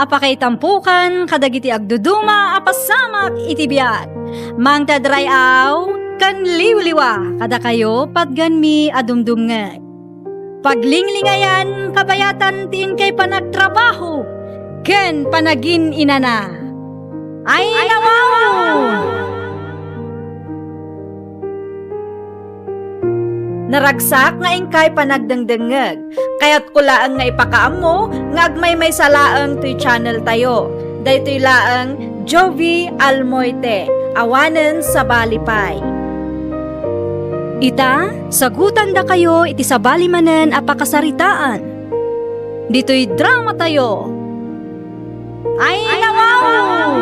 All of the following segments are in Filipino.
apakay tampukan, kadagiti agduduma, apasamak itibiyat. Mang tadray aw, kan liwliwa, kada kayo patgan mi adumdumngay. Paglinglingayan, kabayatan tiin kay panagtrabaho, ken panagin inana. Ay nawaw! Naragsak nga ingkay panagdengdengeg, kaya't kulaang nga ipakaam mo, nga agmay salaang tuy channel tayo. Daytoy laang Jovi Almoite, awanen sa balipay. Ita, sagutan da kayo iti sa balimanen apakasaritaan. Dito'y drama tayo. Ay nawaw!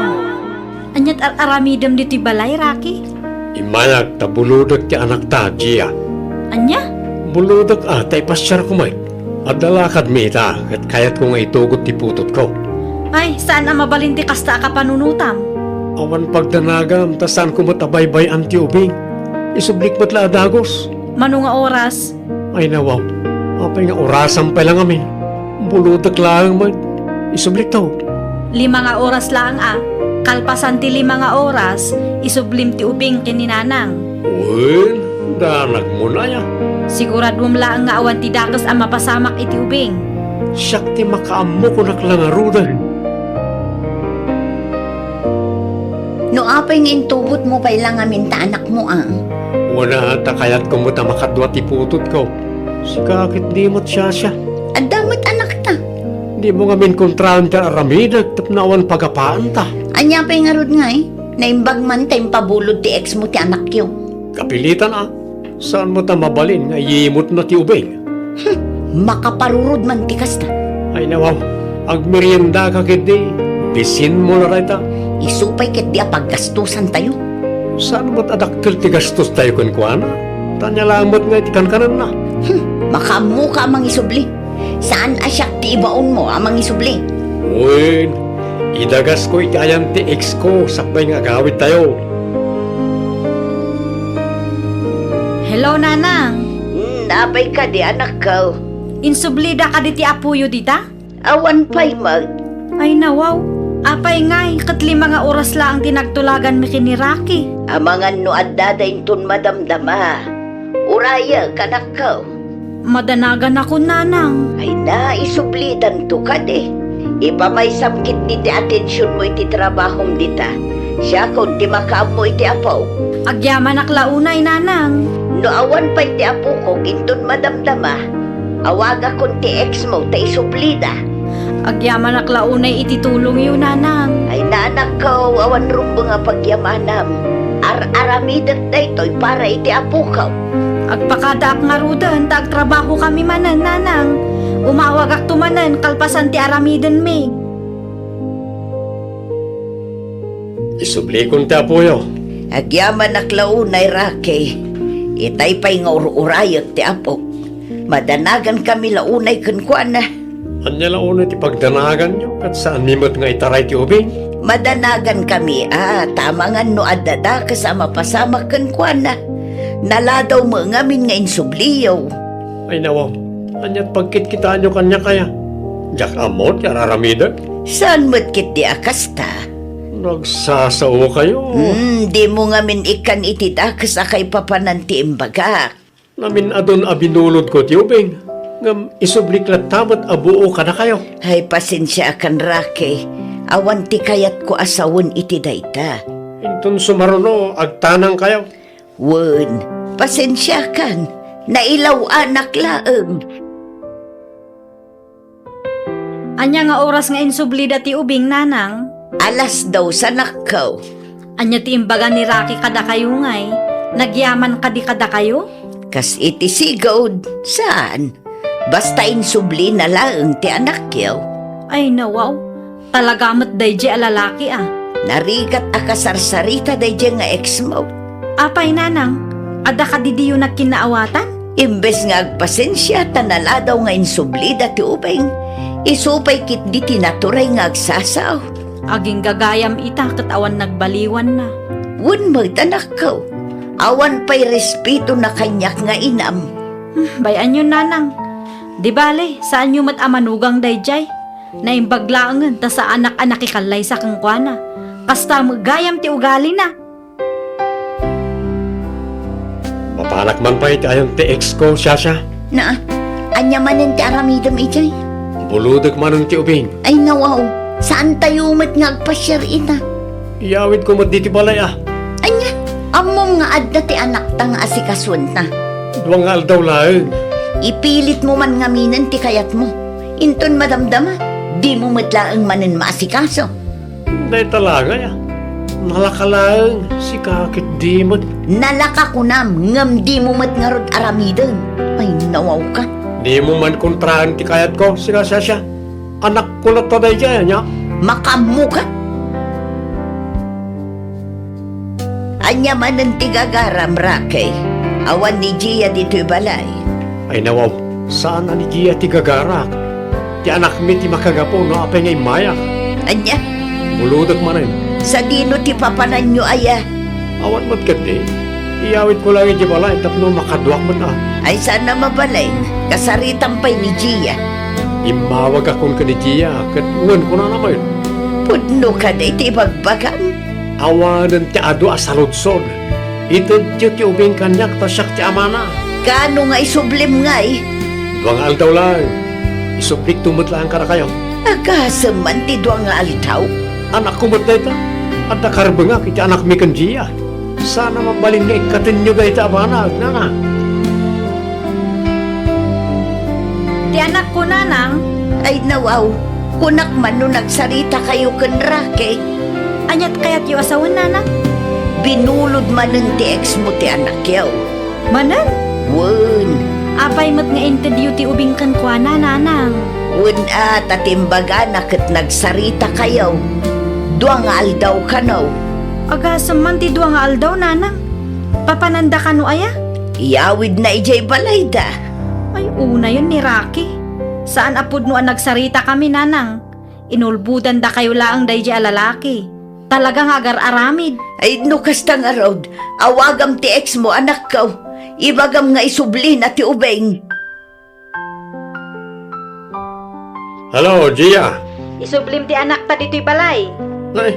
Anyat aramidem dito'y balay, Rocky? Imayag ta buludag ti anak ta, Gia. Anya? Buludag atay pasyar kumay. Adalakad mi ita, at kayat ko nga itugot ti putot ko. Ay, saan ang mabalinti kasta ka panunutam? Awan pagdanagam, ta saan ko matabaybay ang ti ubing. Isublik ba't la adagos? Mano nga oras? Ay nawaw, apay nga orasan pa lang amin. Buludag lang man. Isublik tao. 5 nga oras lang Kalpasan ti 5 nga oras, isublim ti ubing kininanang. Uy, danag mo na ya. Siguradum lang nga awan ti dakas ang mapasamak iti ubing. Siyak ti makaammo ko naklangarudan. No apay nga intubot mo pa ilang amin ta anak mo Wala ta kayat ko mo ta makadwa ti putot ko. Sikakit di mo't siya. Adamat anak ta. Di mo nga min kontrahan ta aramidag tapnawan pagapaan ta. Anya pa'y nga rod nga naimbag man tayong pabulod ti ex mo ti anak yo. Kapilitan Saan mo ta mabalin nga yimot na ti ubing? Makaparurod man ti kasta. Ay nawaw, agmerienda ka kiti. Bisin mo na rin ta. Isupay ket di paggastusan tayo. Saan mo't adakkel ti gastos tayo kuana? Tanya lamot nga iti kankanan na. Makamu ka amang isubli. Saan asyak ti ibaon mo amang isubli? Uy, idagas ko iti ayan ti ex ko. Sakbay nga gawit tayo. Hello, nanang. Napay ka di anak ko. Insublida ka di ti apuyo dita? Awan pa'y mag. Ay nawaw, apay ngay, katli mga oras lang tinagtulagan mi kini Rocky. Amangan no adadain tun madamdama. Uraya kanak ko. Madanagan ako, nanang. Ay na isublitan to ka de. Ipa may samkit ni ti atensyon mo iti trabahom dita. Siya kung di makaam mo iti apaw. Agyaman aklaunay, nanang. No awan pa iti apo ko gintun madamdama. Awaga kung ti ex mo ta isublida. Agyaman aklaunay ititulong yun, nanang. Ay naanak ko awan rumbo nga pagyamanam. Aramidat na ito'y para iti apo ko. Agpakadaak nga rudan, trabaho kami manan, nanang. Umawag ak tumanan, kalpasan ti aramiden mi. Isublikon ti apuyo. Agyaman aklaunay Rocky. Itay pa'y nga urayot ti apo. Madanagan kami launay kuan na. Anya launa ti pagdanagan nyo at saan mimot nga itaray ti ubing? Madanagan kami tamangan no adada kasama pasama kuan na. Naladaw mo ngamin nga insubliyaw. Ay nawaw, anya't pagkit-kitaan nyo kanya kaya? Diyak amot, yararamidag? Saan mo't kit di akasta? Nagsasao kayo. Di mo ngamin ikan itita kasakay papananti imbaga. Namin adon abinulod ko ti ubing. Ngam isubliklat tamat abuo ka na kayo. Ay pasensya akan Rocky. Awan ti kayat ko asawon iti dayta. Intun sumaruno, agtanang kayo. Wun, pasensya kan. Nailaw anak laeng. Anya nga oras nga insublida ti ubing, nanang. Alas daw sa nakkaw. Anya ti imbaga ni Rocky kada kayo ngay. Nagyaman kadi kada kayo? Kas iti sigod, saan? Basta insubli na lang ti anak yaw. Ay nawaw, talagamat dayje alalaki Narigat akasarsarita dayje nga ex mo. Apay, nanang, ada ka di diyo nagkinaawatan? Imbes nga agpasensya tanala daw nga insubli dati ubeng. Isupay kit di tinaturay nga agsasaw. Aging gagayam ita katawan nagbaliwan na. Wun magdanak ko. Awan pa'y respeto na kanyak nga inam. Bayan yun, nanang. Di bale, saan nyo mat amanugang dayjay? Naimbaglaangan ta sa anak-anak ikalay sa kangkwana. Kasta magayam ti ugali na. Mapanak man pa iti ayong ti ex ko, Sasha. Na, anya manin ti aramidam ijay. Buludag man ang ti ubing. Ay nawaw, saan tayo umat nga agpasyar ina? Iyawid ko mo diti balay Anya, amom nga adda ti anak ta nga asikaswan na. Duwang nga aldaw lang. Ipilit mo man nga minan ti kayat mo. Inton madamdama, di mo matlaang manin maasikaso. Dahil talaga Nalakalang si kakit di mo. Nalaka ko nam, ngam di mo mat nga rod aramidan. Ay nawaw ka. Di mo man kontrahan ti kayat ko, sila Sasha. Anak ko na taday kaya niya. Makamu ka. Anya manin ti gagaram rakay. Awan ni Gia dito'y balay. Ay nawaw, saan ni Gia ti gagarak? Ti anak mi ti makagapo no apay ngay mayak. Anya, Buludag man rin. sa dino ti papanan nyo aya. Awan mo't kati. Iyawid ko lang iti balay tapno makadwak mo na. Ay sana mabalay, kasaritan pa'y ni Gia. Imawag akong ka ni Gia, kat uwan ko na naman. Pudno ka na iti bagbagan. Awanan ti ado asaludsod. Itad ti ubing kanyak tasyak ti amana. Kano nga isublim nga eh. Duwang aldaw lang. Isuplik tumutlaan ka na kayo. Agasaman ti duwang nga alitaw. Anak ko mo't dayta. At nakarbangak iti anak mi kan Gia. Sana mabalin nga ikatin nyo gaita amana. Nana. Ti anak ko nanang, Ay nawaw, kunak man no nagsarita kayo kan rake. anyat kayat yu asawan nanang. Binulod man ng ti ex mo ti anak yaw. Manan, Wen, apay mat nga interview ti ubing kankwana nanang. wen tatimbaga na kat nagsarita kayo. Duwang nga aldaw ka no. Agasaman ti duwa nga aldaw nanang. Papananda ka no aya? Iyawid na ijay balay da. Ay una yun ni Rocky. Saan apod no ang nagsarita kami nanang? Inulbudan da kayo laang dayjay alalaki. Talagang agar aramid. Ay no kastang arod, awagam ti ex mo anak ka. Ibagam nga isubli na ti ubeng. Hello, Gia. Isublim ti anak ta dito'y balay. Ay,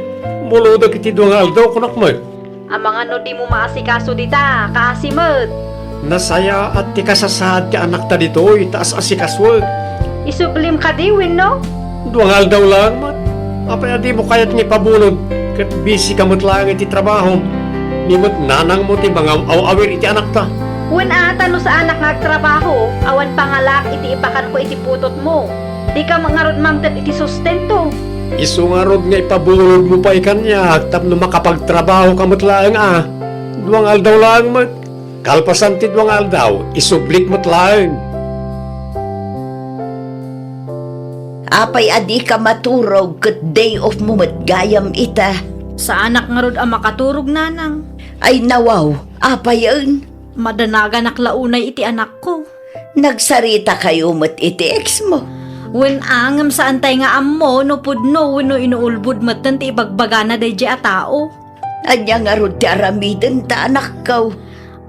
buludag iti duwang aldaw kunak mo. Ang mga no di mo maasikaso dita, kaasimot. Nasaya at ti kasasad ti anak ta dito, itaas asikaswag. Isublim ka diwin no? Duwang aldaw lang, mat. Apay di mo kayat ni pabulod. Kat busy ka mo't lang iti trabaho. Ni mo't nanang mo ti mga awawir iti anak ta. Wen ata no sa anak nagtrabaho, awan pangalak iti ipakan ko iti putot mo. Di ka mangarod mangtat iti sustento. Isungarod nga ipabulod mo pa ikanya. Tapno makapagtrabaho ka mo't lang Duwang aldaw lang, mat. Kalpasan ti duwang aldaw, isublik mo't lang. Apay adi ka maturog kat day off mo matgayam ita. Sa anak nga rod ang makaturog nanang. Ay nawaw, apay yun. Madanaga naklaunay iti anak ko. Nagsarita kayo mat iti ex mo. Wen angam sa antay nga ammo no pudno wenno inuulbud matan ti ibagbaga na dayjay a tao. Anya nga ro ti aramidan ta anak ka.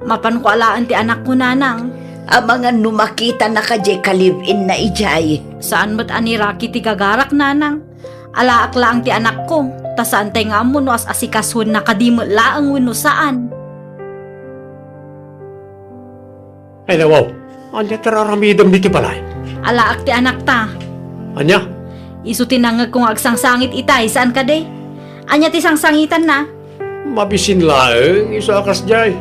Mapan ko alaan ti anak ko nanang. Ang mga numakita na ka jay kalivin na ijay. Saan ba't ani Rocky ti gagarak nanang? Alaak laang ti anak ko. Ta saan tay nga ammo no as asikaswan na kadimo laang wenno saan. Ay nawaw, anya tararamidam diti balay. Alaak ti anak ta. Anya? Isu tinangag kong agsangsangit itay saan ka de? Anya ti sangsangitan na? Mabisin laeng, isa akas jay.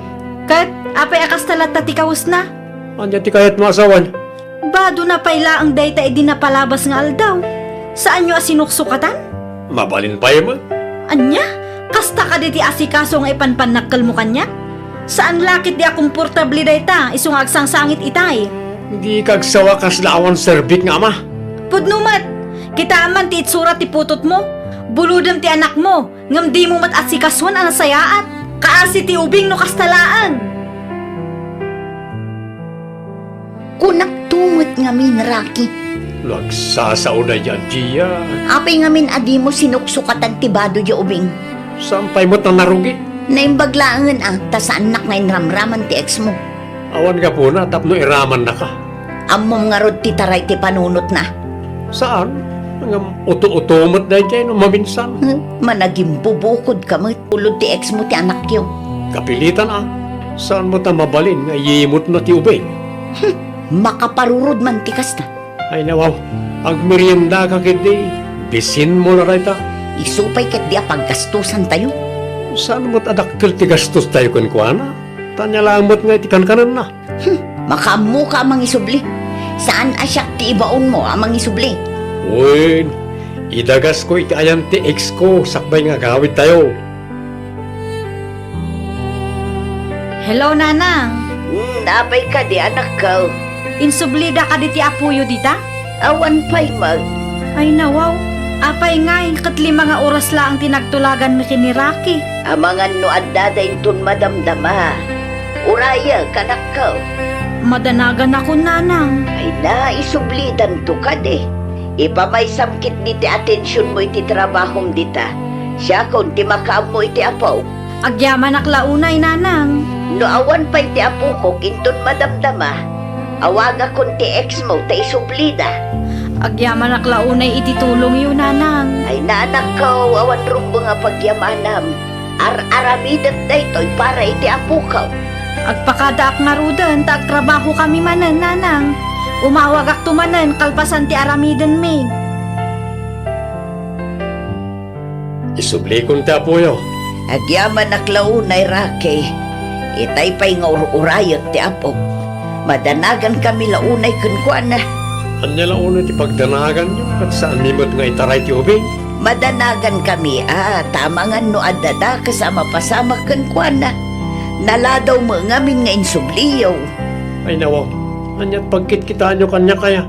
Kat apay akas talat ta ti kawas na. Anya ti kayat masawan. Bado na payla ang dayta edi napalabas nga aldaw. Saan nyo asinuksukatan? Mabalin pa mo. Anya? Kasta ka di ti asikaso nga ipanpanakkel mo kanya? Saan lakit di akomportable dayta isung agsangsangit itay? Hindi kagsawa kas laawan serbik nga ama. Pudnumat, kita man ti itsura ti putot mo. Buludam ti anak mo, ngam di mo mat asikaswan ang sayaat. Kaasi ti ubing no kastalaan. Kunak tumot nga min Rocky. Lagsasauna yan, Gia. Apay nga min adi mo sinuksukatan ti bado di ubing. Sampay mo't na narugi. Naimbaglaangan ta sa anak nga inramraman ti ex mo. Awan ka po na, tapno iraman na ka. Amom nga rod ti taray ti panunot na. Saan? Ang uto-utomot dahil kayo no maminsan. Managing bubukod ka mo. Ulod ti ex mo ti anak yo. Kapilitan Saan mo ta mabalin nga yimot na ti ubing? Makaparurod man ti kasta. Ay nawaw, ang merienda ka kiti, bisin mo na rayta. Isupay ket di paggastusan tayo. Saan mo't adakkel ti gastos tayo kuana? Tanya lang mo't nga iti kankanan na. Makamu ka amang isubli. Saan asyak ti ibaon mo amang isubli? Uy, idagas ko iti ayan ti ex ko, sakbay nga gawid tayo. Hello, Nanang. Napay ka di anak ko. Insublida ka di ti apuyo dita? Awan pa'y mag. Ay nawaw. Apay ngay, katli mga oras lang tinagtulagan mi kini Rocky. Amangan no addaday tun madamdama. Uraya kanak ko. Madanagan ako, Nanang. Ay na isublidan to ka de. Ipamay samkit ni ti atensyon mo iti trabahom dita. Siya kung ti makaam mo iti apaw. Agyaman aklaunay, Nanang. No awan pa'y ti apo ko kintun madamdama. Awaga kung ti ex mo ta isublida. Agyaman aklaunay ititulong yun, Nanang. Ay naanak ko awan rumbo nga pagyamanam. Aramidat da ito'y para iti apo ko. Agpakadaak nga rudan, trabaho kami manan, Nanang. Umawag ak tumanan, kalpasan ti aramiden mi. Isublikon ti apuyo. Agyaman naklaunay Rake. Itay pa'y nga urayag ti apo. Madanagan kami launay kunkwana. Anya lang uno ti pagdanagan nyo, at saan mimot nga itaray ti ubing? Madanagan kami tamangan no adada kasama pasama kunkwana. Naladaw mo ngamin nga insubliyaw. Ay nawaw, anya't pagkit-kita nyo kanya kaya?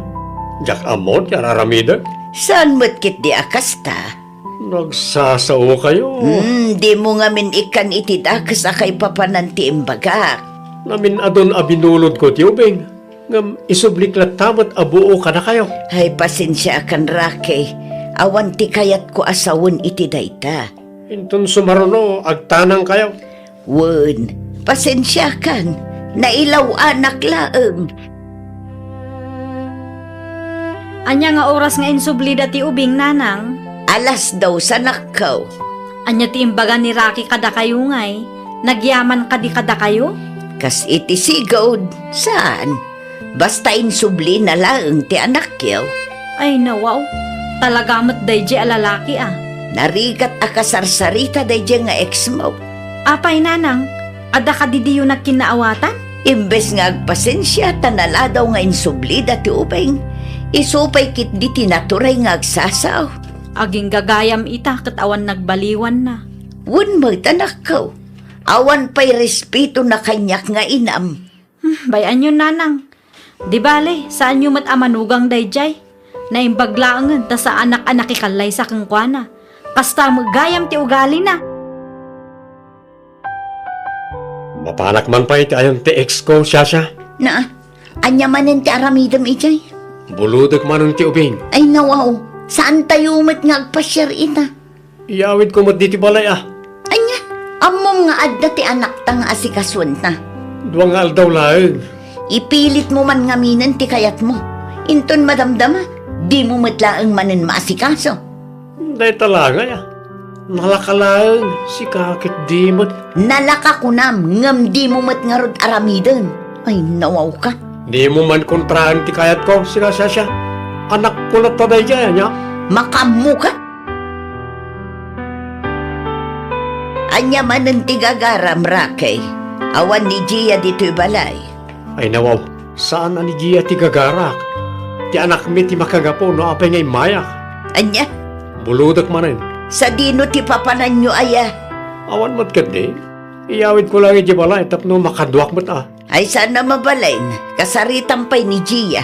Jak amot, yararamida? Saan mo't kit di akasta? Nagsasao kayo. Di mo ngamin ikan itidakas akay papananti imbagak. Namin adon abinulod ko ti ubing. Ngam isubliklat tamat abuo ka na kayo. Ay pasensya kan Rake. Awan ti kayat ko asawon iti dayta. Intun sumaruno, agtanang kayo. Wen, pasensya kan. Nailaw anak laeng. Anya nga oras nga insublida ti ubing, Nanang. Alas daw sa nakaw. Anya ti imbaga ni Rocky kada kayo ngay. Nagyaman kadi kada kayo? Kas iti sigod. Saan? Basta insubli na laeng ti anak yaw. Ay nawaw. Talaga mo't dayje alalaki Narigat akasarsarita dayje nga ex mo. Apay, Nanang. Ada ka didiyo na kinaawatan? Imbes nga agpasensya tanala daw nga insubli dati ubeng. Isupay kit di tinaturay nga agsasaw. Aging gagayam ita kat awan nagbaliwan na. Wen mo tanak ko. Awan pa'y respeto na kanyak nga inam. Bayan yun, Nanang. Di bale, saan nyo mat amanugang dayjay? Naimbaglaangan ta sa anak-anak ikalay sa kangkwana. Kasta magayam ti ugali na. Mapanak man pa iti ayon ti ex ko, Shasha. Na, anya manin ti aramidam ijay. Buludok man ti ubing. Ay nawaw, saan tayo umat nga agpasyar ina? Iyawid ko mat diti balay Anya, amom nga adda ti anak ta nga asikaswan na. Duwang aldaw laeng. Ipilit mo man nga minan ti kayat mo. Inton madamdama, di mo matlaang manin maasikaso. Day talangay Nalakalaeng, si kakit di mat. Nalaka ko nam, ngam di mo mat nga rod aramidan. Ay nawaw ka. Di mo man kontrahan ti kayat ko, sila Shasha. Anak ko na taday kaya niya. Makamu ka. Anya manin ti gagaram Rakay. Awan ni Gia dito'y balay. Ay nawaw, saan ani Gia ti gagarak? Ti anak mi ti makagapo no apay ngay mayak. Anya, Buludok manin. sa dino ti papanan nyo aya. Awan mat kat di. Iyawid ko lang iti balay tapno makaduak mat Ay sana mabalain, kasaritan pa'y ni Gia.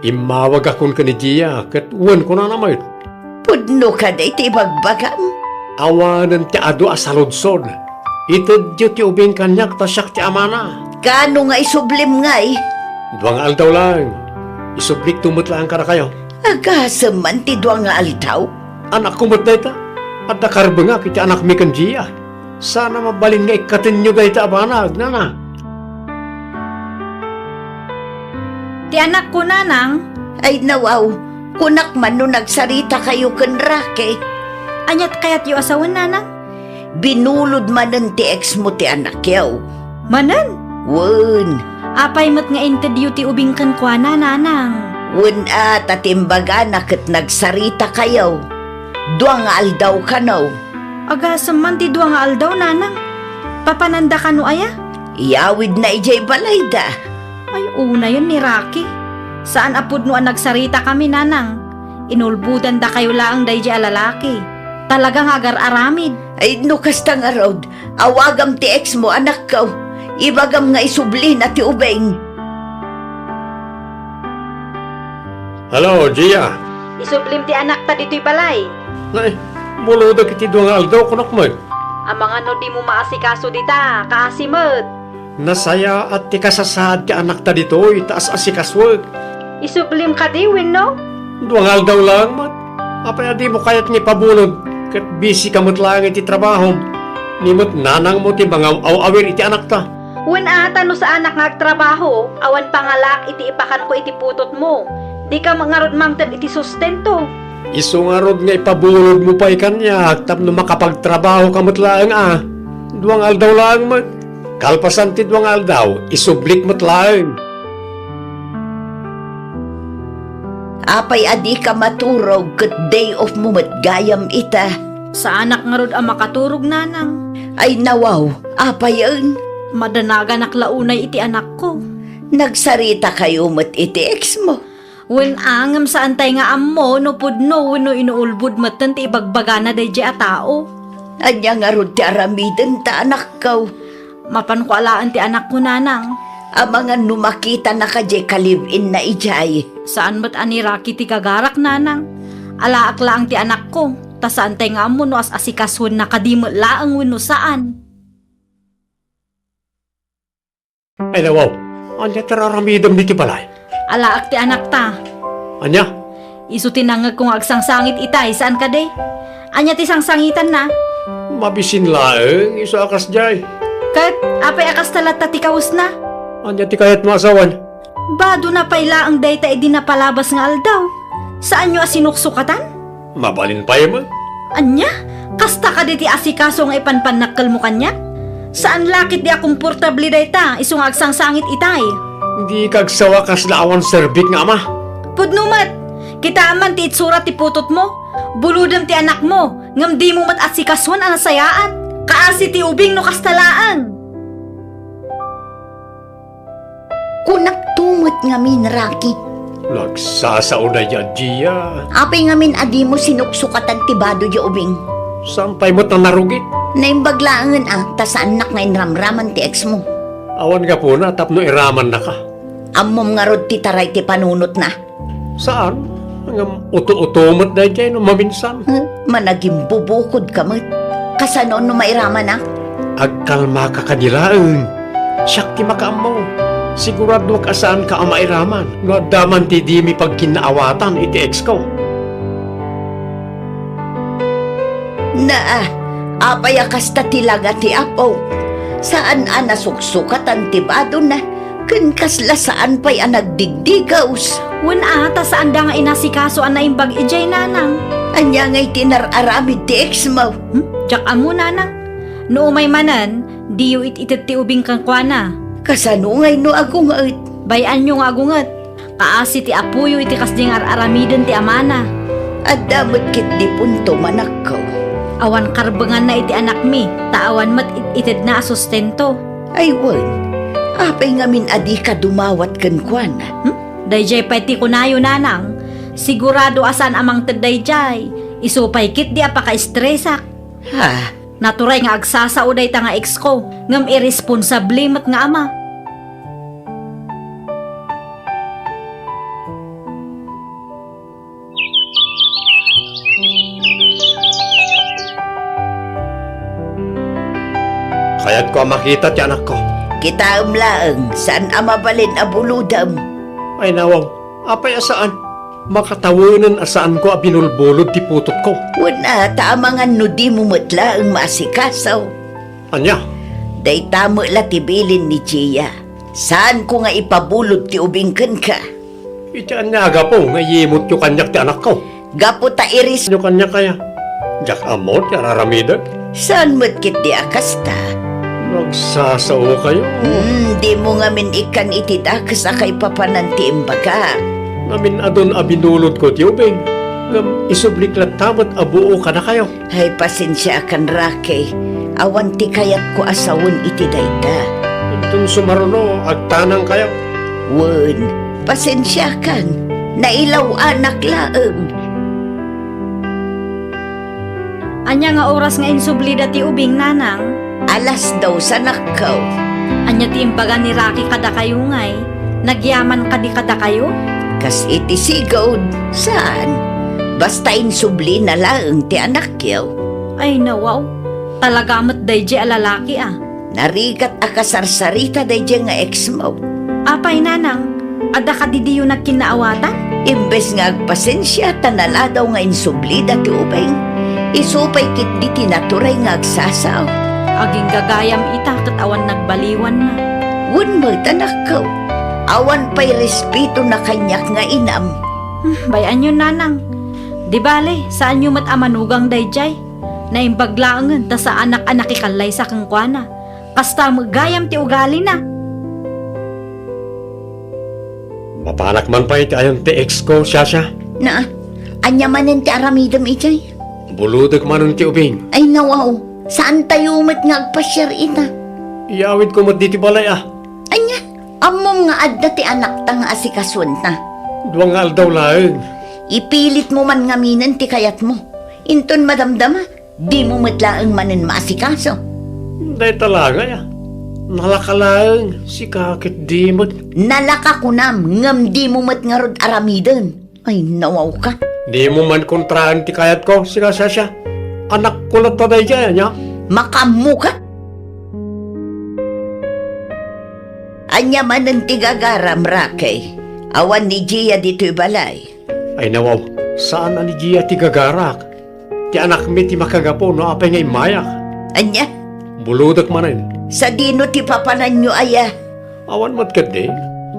Imawag akon ka ni Gia, kat uwan ko na naman. Pudno ka na iti bagbagam. Awanan ti ado asalodsod. Itadyo ti ubing kanyak tasyak ti amana. Kano nga isublim ngay? Duwang aldaw lang. Isublik tumot lang ka na kayo. Agasam man ti duwang nga altaw. Anak ko mat dayta. At nakarbangak iti anak mi kan Gia. Sana mabalin nga ikatin nyo dayta abanag, nana. Ti anak ko, Nanang. Ay nawaw, Kunak man no nagsarita kayo kan Rake. Anyat kayat yu asawan nanang? Binulod manan ti ex mo ti anak yaw. Manan? Wen. Apay mat nga interview ti ubing kan kwa na nanang. Wen tatimbaga na kat nagsarita kayaw. Duang aldaw ka no. Agasam man ti duwa nga aldaw nanang. Papananda ka no aya? Iyawid na ijay balayda. Ay una yun ni Rocky. Saan apod no ang nagsarita kami nanang? Inulbudan da kayo laang day alalaki. Talagang agar aramid. Ay no kasta nga rod. Awagam ti ex mo anak ko. Ibagam nga isubli na ti ubeng. Hello, Gia. Isublim ti anak ta dito'y balay. Nay, mulo da kiti duwang aldaw kunak mo. Ang mga no di mo maasikaso dita, kaasimot. Nasaya at ti kasasad ti anak ta dito, itaas asikaswag. Isublim ka di, no? Duwang aldaw lang, mat. Apay di mo kayat nga ipabulod. Kat busy kamot lang iti trabaho. Nimot nanang mo ti mga awawir iti anak ta. Wen ata no sa anak nga agtrabaho, awan pangalak iti ipakan ko iti putot mo. Di ka mangarod mangtan iti sustento. Iso nga rod nga ipabulod mo pa ikanya, tap no makapagtrabaho kamot lang Duwang aldaw lang, mat. Kalpasan ti duwang aldaw, isublik mo't lang. Apay adi ka maturog kat day off mo matgayam ita. Sa anak nga rod ang makaturog nanang. Ay nawaw, apay yun. Madanagan aklaunay iti anak ko. Nagsarita kayo mat iti ex mo. Wen angam sa antay nga ammo, no pudno, no inuulbud matan ti ibagbaga na day a tao. Anya nga rod ti aramiden ta anak ko. Mapan ko alaan ti anak ko nanang. Ang mga numakita na kadye kalibin na ijay. Saan ba't ani Rocky ti kagarak nanang? Alaak laang ti anak ko. Ta saan tay nga ammo no as asikaswan na kadimo laang wenno saan. Ay nawaw, anya tararamidam niti balay. Alaak ti anak ta. Anya? Isu tinangag kong agsangsangit itay saan ka day? Anya ti sangsangitan na? Mabisin laeng, iso akas jay. Kat apay akas talat ta ti kaus na? Anya ti kayat mo asawan? Bado na payla ang day ta edi napalabas nga aldaw. Saan nyo asinuksukatan? Mabalin pa mo? Anya? Kasta ka di ti asikaso nga ipanpanakal mo kanya? Saan lakit di akomportable day ta isung agsangsangit itay? Hindi kagsawa kas laawan serbik nga ama. Pudnumat, kita aman ti itsura ti putot mo. Buludam ti anak mo, ngam di mo mat asikaswan ang nasayaan. Kaasi ti ubing no kastalaan. Kunak tumot nga min, Rocky. Nagsasauna yan, Gia. Apay nga min adi mo sinuksukatan ti bado ya ubing. Sampay mo't na narugit. Naimbaglaangan ta sa anak nga inramraman ti ex mo. Awan ka po na, tapno iraman na ka. Ammom nga rod ti taray ti panunot na. Saan? Ang uto-utomot na dyan, no, maminsan. Managing bubukod ka mo't. Kasano no mairaman na? Agkalma ka kanilaan. Siyak ti makaam mo. Sigurado ka saan ka ang mairaman. No, daman ti di mi pagkinaawatan iti ex ko. Apayakas ta tilaga ti apo. Saan nasuksukatan ti bado na? Kankasla saan pa'y nagdigdigaws. Wen ata saan da nga inasikaso ang naimbag ijay nanang. Anya nga'y tinararamid ti ex mo. Diyak amo nanang. No umay manan, di yu itit ti ubing kang kwa. Kasano nga'y no agungat? Bayan nyo nga agungat. Kaasi ti apuyo iti kasding araramidan ti amana. At damot kit di punto manakaw. Awan karbangan na iti anak mi, taawan mat ited na asustento. Ay wan, apay nga min adi ka dumawat kan kwan. Dayjay pa iti kunayo nanang. Sigurado asan amang tadayjay. Isupay kit di apaka-estresak. Ha? Naturay nga agsasauday ta nga ex ko, ngam irresponsable mat nga ama. Kaya't ko ang makita ti anak ko. Kita laeng, saan amabalin abuludam? Ay nawaw, apay asaan? Makatawanan asaan ko a binulbulod ti putot ko. Wala, taamangan no di mo matla ang maasikasaw. Anya? Day tamo la tibilin ni Gia. Saan ko nga ipabulod ti ubingkan ka? Itiyaan niya aga po, ngayimot yung kanyak ti anak ko. Gapo ta iris. Yung kanya kaya. Jak amot, yan aramida. Saan mo't kit di akas ta? Nagsasao kayo. Di mo nga min ikan itita kasakay papananti imbaga. Namin adon abinulot ko, tiyubing. Ngam isublik lang tamat abuo ka na kayo. Ay pasensya kan Rake. Awan ti kayat ko asawon iti dayta. Itong sumaruno, agtanang kayo. Wen, pasensya kan. Nailaw anak laeng. Anya nga oras nga insubli dati ubing nanang. Alas daw sa nakaw. Anya ti imbaga ni Rocky kada kayo ngay. Nagyaman kadi kada kayo. Kas iti sigod. Saan? Basta insubli na laeng ti anak yaw. Ay nawaw. Talaga mat dayje alalaki ah. Narigat akasarsarita dayje nga ex mo. Apay nanang. Ada ka didiyo na kinaawatan? Imbes nga agpasensya tanala daw nga insubli dati ubay. Isupay kit di tinaturay nga agsasaw. Aging gagayam ita kat awan nagbaliwan na. Wen mo tanakaw. Awan pa'y respeto na kanyak nga inam. Bayan yun nanang. Di bale, saan nyo mat amanugang dayjay? Naimbaglaangan ta sa anak-anak ikalay sa kangkwana. Kasta magayam ti ugali na. Mapanak man pa iti ayon ti ex ko, Sasha. Na, anya manen ti aramidam ijay. Buludag man ti ubing. Ay nawaw, saan tayo umat nga agpasyar ina? Iyawid ko mo diti balay ah. Anya, amom nga adda ti anak ta nga asikaswan na. Duwang aldaw laeng. Ipilit mo man nga minan ti kayat mo. Inton madamdama, di mo matlaang manen maasikaso. Day talaga ya. Nalakalaeng, si kakit di mo. Nalaka ko nam, ngam di mo mat nga rod aramidan. Ay nawaw ka. Di mo man kontraan ti kayat ko, si Sasha. Anak ko lang taday kaya niya. Makamu ka. Anya manen ti gagaram Rake. Awan ni Gia dito'y balay. Ay nawaw, saan ani Gia ti gagarak? Ti anak mi ti makagapo no apay ngay mayak. Anya, Buludak manin. sa dino ti papanan nyo aya. Awan mat kadi.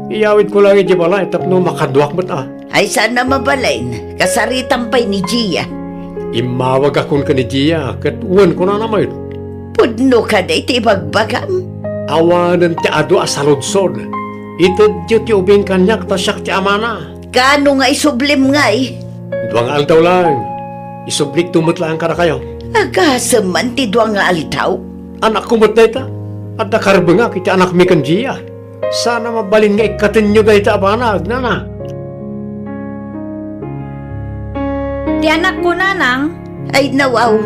Iyawid ko lang iti balay tapno makadwak mat ah. Ay sana mabalain, kasaritan pa'y ni Gia. Imawag akon ka ni Gia, kat uwan ko na naman. Pudno ka day ti bagbagam. Awanan ti ado asaludsod. Itad ti ubing kanyak tasyak ti amana. Kano nga isublim ngay? Duwang aldaw lang. Isublik tumot lang ka na kayo. Agasam man ti duwang nga alitaw. Anak ko mat dayta. At nakarbanga kiti anak mi kan Gia. Sana mabalin nga ikatin nyo dayta abanag, nana. Ti anak ko nanang. Ay nawaw,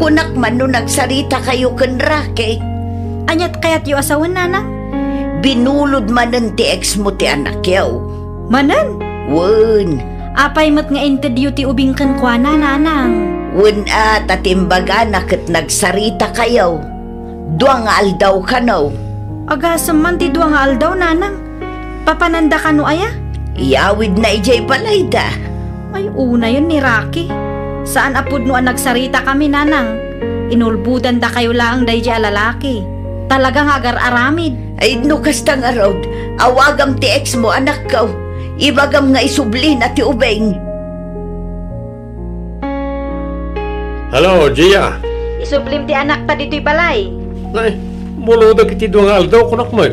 kunak man no nagsarita kayo kan Rake. Anyat kayat yu asawan nanang? Binulod manen ti ex mo ti anak yaw. Manan. Wen, Apay mat nga interview ti ubing kan kwa na nanang. wen tatimbaga na kat nagsarita kayaw. Duwang aldaw ka no. Agasam man ti duwa nga aldaw nanang. Papananda ka no aya? Iyawid na ijay balay da. Ay una yun ni Rocky. Saan apod no ang nagsarita kami nanang? Inulbudan da kayo lang dayjay alalaki. Talagang agar aramid. Ay no kasta nga rod, awagam ti ex mo anak ko. Ibagam nga isubli na ti ubeng. Hello, Gia. Isublim ti anak ta dito'y balay. Ay, buludag iti duwang aldaw kunak mo.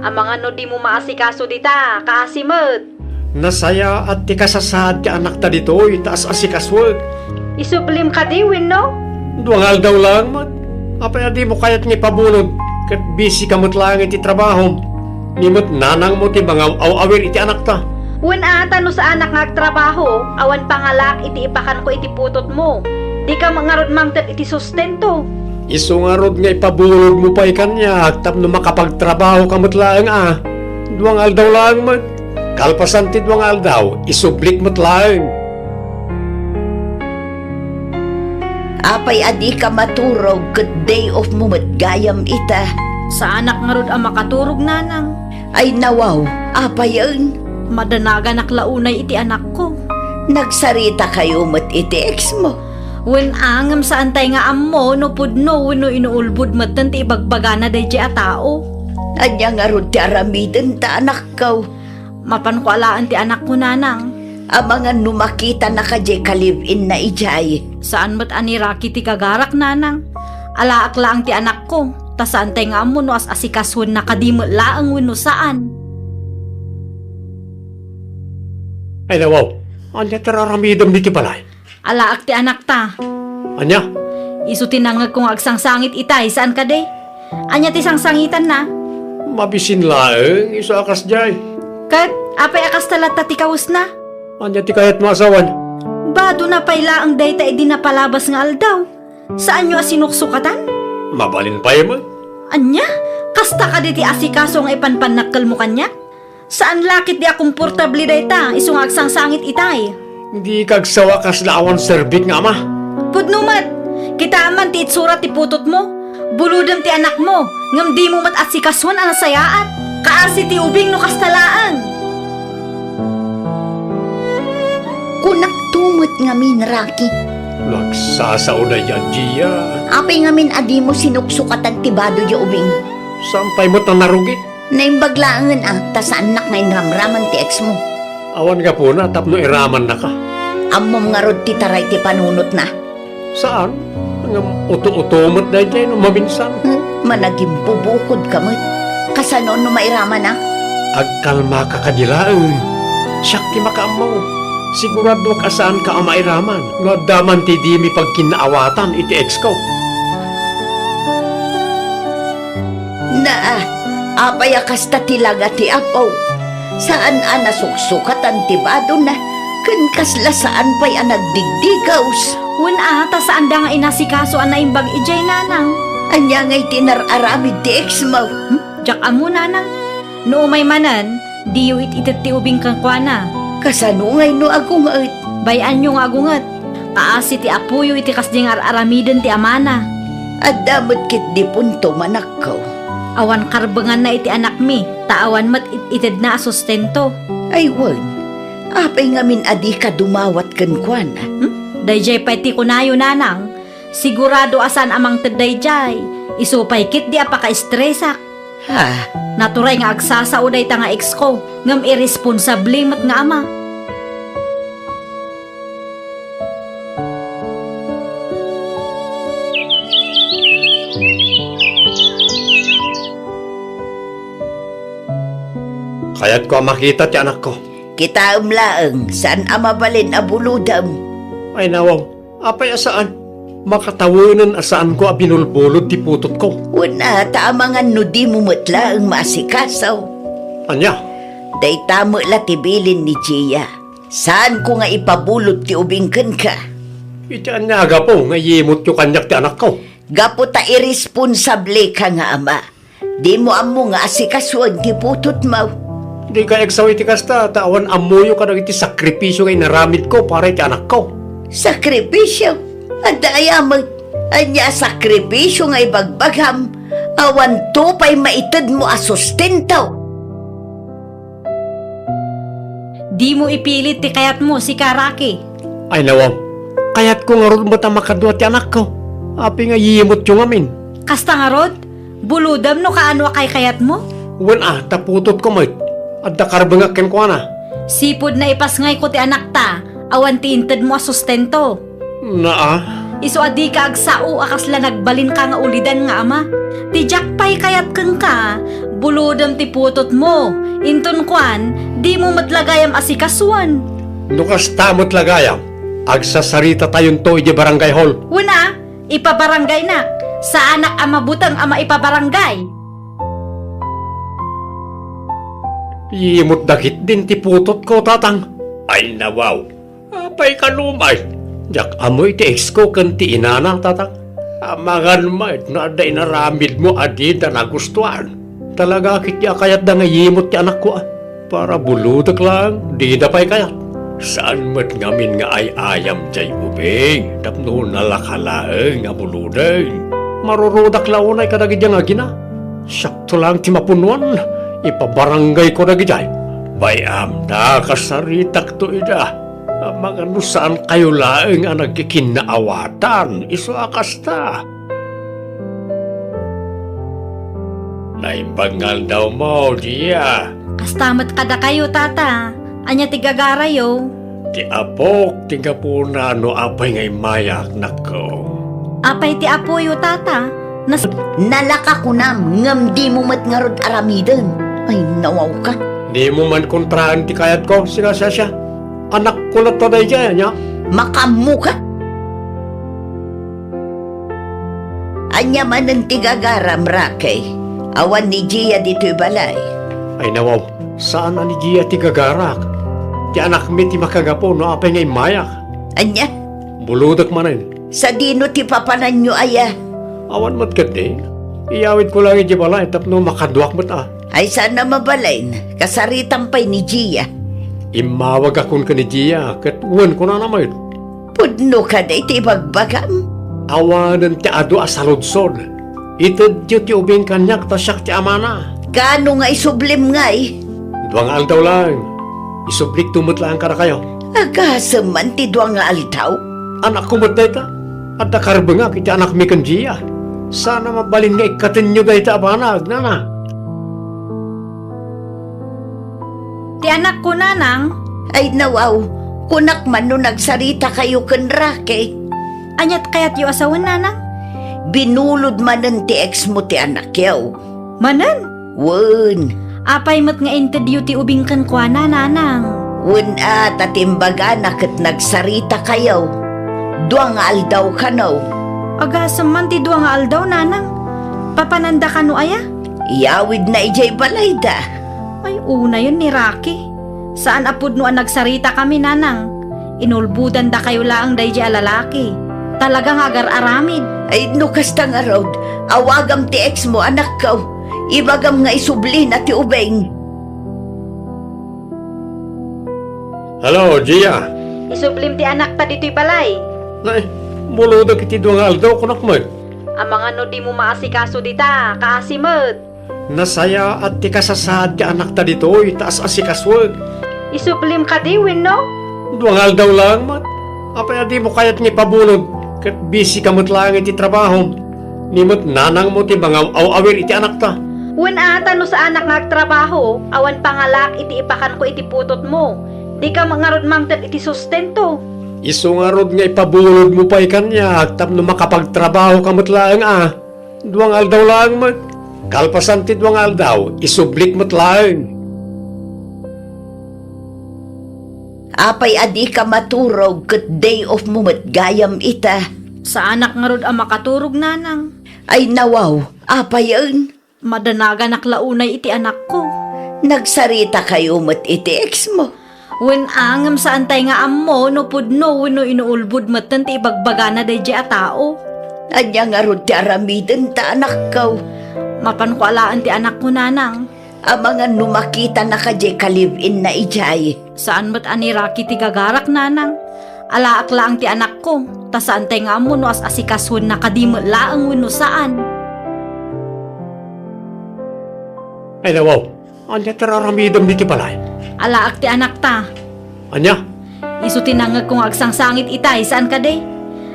Ang mga no di mo maasikaso dita, kaasimot. Nasaya at ti kasasad ti anak ta dito, itaas asikaswag. Isublim ka diwin no? Duwang aldaw lang, mat. Apay di mo kayat nga pabulod. Kat busy ka mo't lang iti trabaho. Nimot nanang mo ti mga awawir iti anak ta. Wen ata no sa anak nga agtrabaho, awan pangalak iti ipakan ko iti putot mo. Di ka mangarod mangtet iti sustento. Iso nga rod nga ipabulod mo pa ikanya, tapno makapagtrabaho ka mo't lang ah. Duwang aldaw lang, mat. Kalpasan ti duwang aldaw, isublik mo't lang. Apay adi ka maturog kat day off mo matgayam ita. Sa anak nga rod ang makaturog nanang. Ay nawaw, apay yun. Madanagan naklaunay iti anak ko. Nagsarita kayo mat iti ex mo. Wen angam sa antay nga ammo no pudno wenno inuulbud matan ti ibagbaga na dayjay a tao. Anya nga rod ti aramidan ta anak ko. Mapan ko alaan ti anak ko nanang. Amangan numakita na ka jay kalibin na ijay. Saan mo't ani Rocky ti kagarak nanang? Alaak laang ti anak ko. Ta saan tay nga mo no as asikasun na kadimo laang wano saan? Ay nawaw, anya tararamidam di ti balay. Alaak ti anak ta. Anya, Isu tinangag kong agsangsangit itay, saan ka de? Anya ti sangsangitan na? mabisin laeng, iso akas jay. Kat, apay akas talata ti kaus na? Anya ti kayat mo asawan. Bado na payla ang dayta edi na palabas nga aldaw. Saan nyo asinuksukatan? Mabalin pa mo. Anya? Kasta ka di ti asikaso nga ipanpanakal mo kanya? Saan lakit di akomportable dayta, isu nga agsangsangit itay? Hindi kagsawa kas laawan serbik nga ama. Pudnumat, kita aman ti itsura ti putot mo. Buludam ti anak mo, ngam di mo mat asikasuan ang nasayaan. Kaasi ti ubing no kastalaan. Kunak tumot nga min, Rocky. Nagsasao na yan, Gia. Apay nga min adi mo sinuksukatan ti bado di ubing. Sampay mo't na narugit. Naimbaglaangan ta sa anak nga inramraman ti ex mo. Awan ka po na, tapno iraman na ka. Amom nga rod ti taray ti panunot na. Saan? Ang uto-utomot na dyan, maminsan. Managing bubukod ka mo. Kasano no mairaman na? Agkalma ka kadilaang. Siyak ti makaamaw. Sigurado ka saan ka ang mairaman. Nadaman ti di mi pagkinaawatan iti ex ko. Apay kasta tilaga ti apaw. Saan nasuksukatan ti bado na? Kasla saan pa'y nagdigdigaws. Ta saan da nga inasikaso ang naimbag ijay nanang? Anya nga'y tinararamid ti ex mo. Jak amo nanang. No may manan, di yu ititit ti ubing kang kwa. Kasano nga'y no agungat? Bayan nyo nga agungat. Kaasi ti apuyo iti kasding aramiden ti amana. At damot kit di punto manakaw. Awan karbangan na iti anak mi, taawan mat ited na asustento. Ay wan, apay nga min adi ka dumawat kan kwan. Dayjay pa'y ti kunayo nanang. Sigurado asan amang tedayjay. Isupay kit di apaka-estresak. Ha? Naturay nga agsasao day ta nga ex ko, ngam irresponsable mat nga ama. Kaya't ko ang makita ti anak ko. Kita umlaang, saan amabalin abuludam? Ay nawaw, apay asaan? Makatawanan asaan ko a binulbulod ti putot ko. Una, taamangan no di mo matla ang maasikasaw. Anya, Day tamo la tibilin ni Gia. Saan ko nga ipabulot ti ubingkan ka? iti anyaga po nga yimot yung kanyak ti anak ko. Gapo ta irresponsable ka nga ama. Di mo amo nga asikasuan ti putot mo. Di ka eksaw iti kasta, tawan amuyo ka iti sakripisyo ngay naramid ko para iti anak ko. Sakripisyo? Adayamag. Anya sakripisyo nga ibagbagham. Awan to pa'y maitid mo asustento. Di mo ipilit ti kayat mo si Karaki. Ay nawam, kaya't ko nga ron mo ta makadwa ti anak ko. Api nga yimot yung amin. Kasta nga rod, buludam no kaano kay kayat mo? Wan taputot ko mo't. At dakarbangakin ko na. Sipod na ipasngay ko ti anak ta, awan ti inted mo asustento. Isu adi ka agsao akasla nagbalin ka nga ulidan nga ama. Ti jakpay kayat kang ka, buludam ti putot mo. Inton kwan, di mo matlagayam asikasuan. Nukas tamot lagayam. Agsasarita tayon to iti barangay hall. Una, ipabarangay na. Sa anak ama butang ama ipabarangay. Yimot dakit din ti putot ko, tatang. Ay nawaw. Apay ka lumay. Jak amoy ti ex ko kan ti inana, tatang. Amangan mait na aday naramid mo adi na nagustuhan. Talaga kiti kayat da nga yimot ti anak ko Para bulutak lang, di na pa'y kayat. Saan mat ngamin nga ay ayam jay ubing. Tapno nalakalaeng nga buluday. Marurudak launay ka dagi nga gina. Sakto lang ti mapunuan. Ipabarangay ko na gijay. Bayam na kasaritak to ida. Mga saan kayo laeng ang nagkikinaawatan. Iso akasta. Naimbangal daw mo, Gia. Kastamat kada kayo, tata. Anya tigagarayo. Ti apok, tiga po na no apay ngay mayak nako. Apay ti apoyo, tata. Nalaka ko na, ngam di mo mat nga rod aramiden. Ay, nawaw ka. Di mo man kontrahan ti kayat ko, sinasasya. Anak ko na to na dyan, ya. Makamu ka. Anya man ang tigagaram, Rakay. Awan ni Gia dito'y balay. Ay nawaw, saan ani Gia ti gagarak? Ti anak mi ti makagapo no apay ngay mayak. Anya, Buludak manin. sa dino ti papanan nyo aya. Awan mo't kati. Iyawid ko lang iti balay tapno makaduak mo't Ay sana mabalain, kasaritan pa'y ni Gia. Imawag akon ka ni Gia, kat uwan ko na naman. Pudno ka na iti bagbagam. Awanan ti ado asaludsod. Itad ti ubing kanyak tasyak ti amana. Kano nga isublim nga eh. Duwang aldaw lang. Isublik tumot lang ka na kayo. Agasaman ti duwang nga altaw. Anak ko mo't dayta. At nakarba nga kiti anak mi kan Gia. Sana mabalin nga ikatin nyo dayta abanag, nana. Ti anak ko, nanang. Ay nawaw, kunak man no nagsarita kayo kan Rakay. Anyat kayat yu asawan, nanang. Binulod man ng ti ex mo ti anak yaw. Manan. Wen, Apay mat nga interview ti ubing kan kwa na, nanang. wen at atimbaga na kat nagsarita kayo. Duwang nga aldaw ka no. Agasaman ti duwa nga aldaw, nanang. Papananda ka no aya? Iyawid na ijay balay da. Ay, una yun ni Rocky. Saan apod no ang nagsarita kami, nanang? Inulbudan da kayo laang day di alalaki. Talagang agar-aramid. Ay no kasta nga rod, awagam ti ex mo anak kaw. Ibagam nga isubli na ti ubeng. Hello, Gia. Isublim ti anak ta dito'y balay. Nay, buludak iti duwang aldaw kunak mo. Ang mga no di mo maasikaso dita, kaasimot. Nasaya at ti kasasad ti anak ta ditoy, taas asikaswag. Isublim ka di, win no? Duwangal daw lang, mat. Apay di mo kayat ni pabulod. Kat busy ka mo't lang iti trabaho. Nimot nanang mo ti mga awawir iti anak ta. Win ata no sa anak nagtrabaho, awan pangalak iti ipakan ko iti putot mo. Di ka mangarod mangtad iti sustento. Iso nga rod nga ipabulod mo pa ikanya, tapno makapagtrabaho ka mo't lang Duwangal daw lang, mat. Kalpasan ti duwangal daw, isublik mo't lang. Apay adi ka maturog kat day off mo mat gayam ita. Sa anak nga rod ang makaturog, nanang. Ay nawaw, apay yun. Madanaga naklaunay iti anak ko. Nagsarita kayo mat iti ex mo. Wen angam sa antay nga ammo no pudno wenno inuulbud matan ti ibagbaga na day a tao. Anya nga rod ti aramiden ta anak kaw. Mapan ko alaan ti anak ko, nanang. Ang mga numakita na kadye kalibin na ijay. Saan ba't ani Rocky ti gagarak, nanang? Alaak laang ti anak ko. Ta saan tay nga ammo no as asikaswan na kadimo laang wenno saan. Ay nawaw, anya tararamidam di ti balay. Alaak ti anak ta. Anya? Isu tinangag kong agsangsangit itay, saan ka day?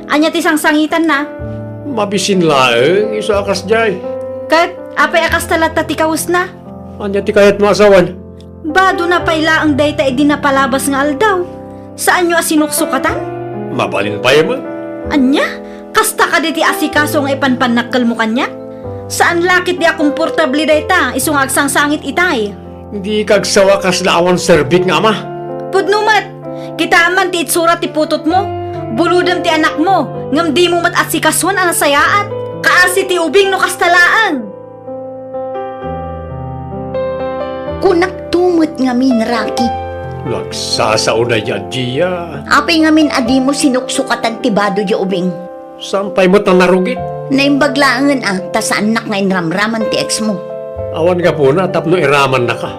Anya ti sangsangitan na? Mabisin laeng, iso akas jay. Kat, apay akas talat ta ti kaus na? Anya ti kayat mo asawan. Bado na payla ang dayta edi napalabas nga aldaw. Saan nyo asinuksukatan? Mabalin pa mo. Anya? Kasta ka di ti asikaso nga ipanpanakkel mo kanya? Saan lakit di akong portable dayta, iso nga agsangsangit itay? Hindi kagsawa kas laawan serbik nga ma. Pudnumat, kita man ti itsura ti putot mo. Buludam ti anak mo, ngam di mo mat asikaswan ang nasayaat. Kaasi ti ubing no kastalaan. Kunak tumot nga min Rocky. Nagsasauna ya, Gia. Apay nga min adi mo sinuksukatan ti bado ya ubing. Sampay mo't na narugit. Naimbaglaangan ta sa anak nga inramraman ti ex mo. Awan ka po na, tapno iraman na ka.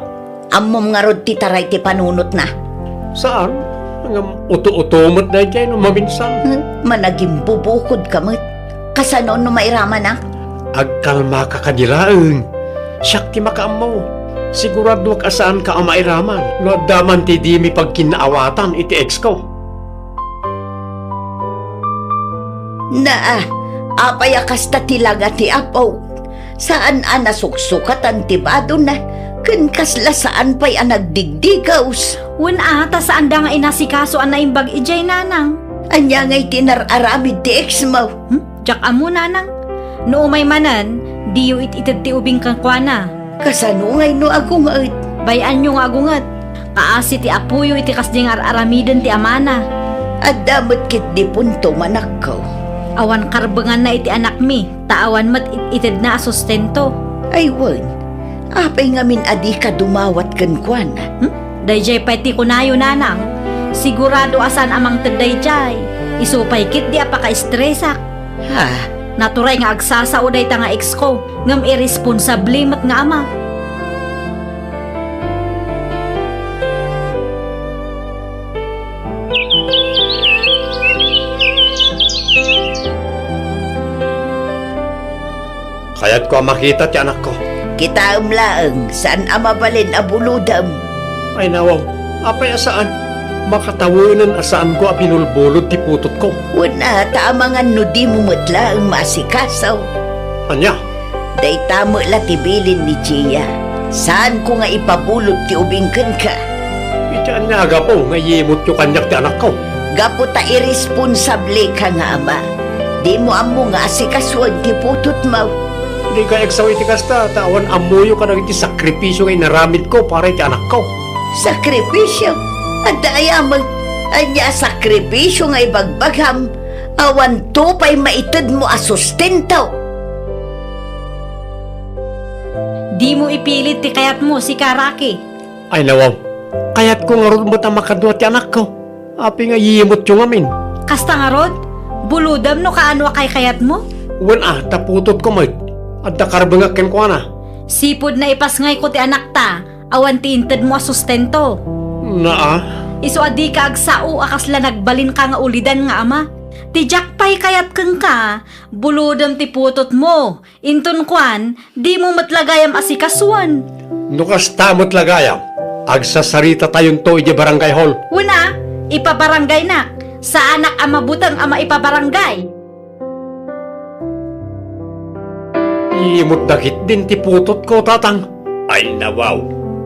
Ammom nga rod ti taray ti panunot na. Saan? Ang uto-utomot na dyan, maminsan. Managing bubukod ka mat. Kasano no mairaman na? Agkalma ka kadilaeng. Siyak ti makaamaw. Sigurado ka saan ka ang mairaman. No daman ti di mi pagkinaawatan iti ex ko. Apay akas ta tilaga ti apaw. Saan ana suksukat ang tibado na? Kun kasla saan pa'y ang nagdigdigaws? Wala ta saan da nga inasikaso ang naimbag ijay nanang. Anya nga'y tinararamid ti ex mo. Jak amo nanang. No umay manan, diyo ititid ti ubing kang kwana. Kasano nga'y no agungat? Bayan nyo nga agungat. Kaasi ti apuyo iti kasding aramiden ti amana. At damot kit di punto manakaw. Awan karbengan na iti anak mi, taawan mat itid na sustento. Ay wan, apay ngamin adi ka dumawat kan kwana. Dayjay pa ti kunayo nanang. Sigurado asan amang tedayjay. Isupay kit di apaka-estresak. Ha? Naturay nga agsasao day ta nga ex ko, ngam irresponsable mat nga ama. Kaya't ko makita ti anak ko. Kita umlaang saan amabalin abuludam. Ay nawaw, apay asaan? Makatawanan asaan ko pinulbulod ti putot ko. Wala taamangan no di mo matla ang masikasaw. Anya? Day tamo la tibilin ni Chia. Saan ko nga ipabulot ti ubingken ka? Iti anya aga po, nga yimot yung kanyak ti anak ko. Gapo ta irresponsable ka nga ama. Di mo amo nga asikaswag ti putot mo. Di ka eksaw iti kasta, tawan amuyo ka na iti sakripisyo ngay naramid ko para iti anak ko. Sakripisyo? At ayamag, anya sakripisyo nga ibagbagham. Awan to pa'y maitid mo asustento. Di mo ipilit ti kayat mo si Karaki. Ay nawaw, kaya't ko nga ron mo ta makadwa ti anak ko. Api nga yimot yung amin. Kasta nga rod, buludam no kaano kay kayat mo? Wan taputot ko mat. At dakarbangak ken ko na. Sipod na ipasngay ko ti anak ta, awan ti inted mo sustento. Naa? Iso adi ka agsao akasla nagbalin ka nga ulidan nga ama. Ti jakpay kayat keng ka, buludam ti putot mo. Inton kwan, di mo matlagayam asikaswan. Nukas tamot lagayam. Agsasarita tayon to iti barangay hall. Una, ipabarangay na. Sa anak ama butang ama ipabarangay. Imot dakit din ti putot ko, tatang. Ay nawaw.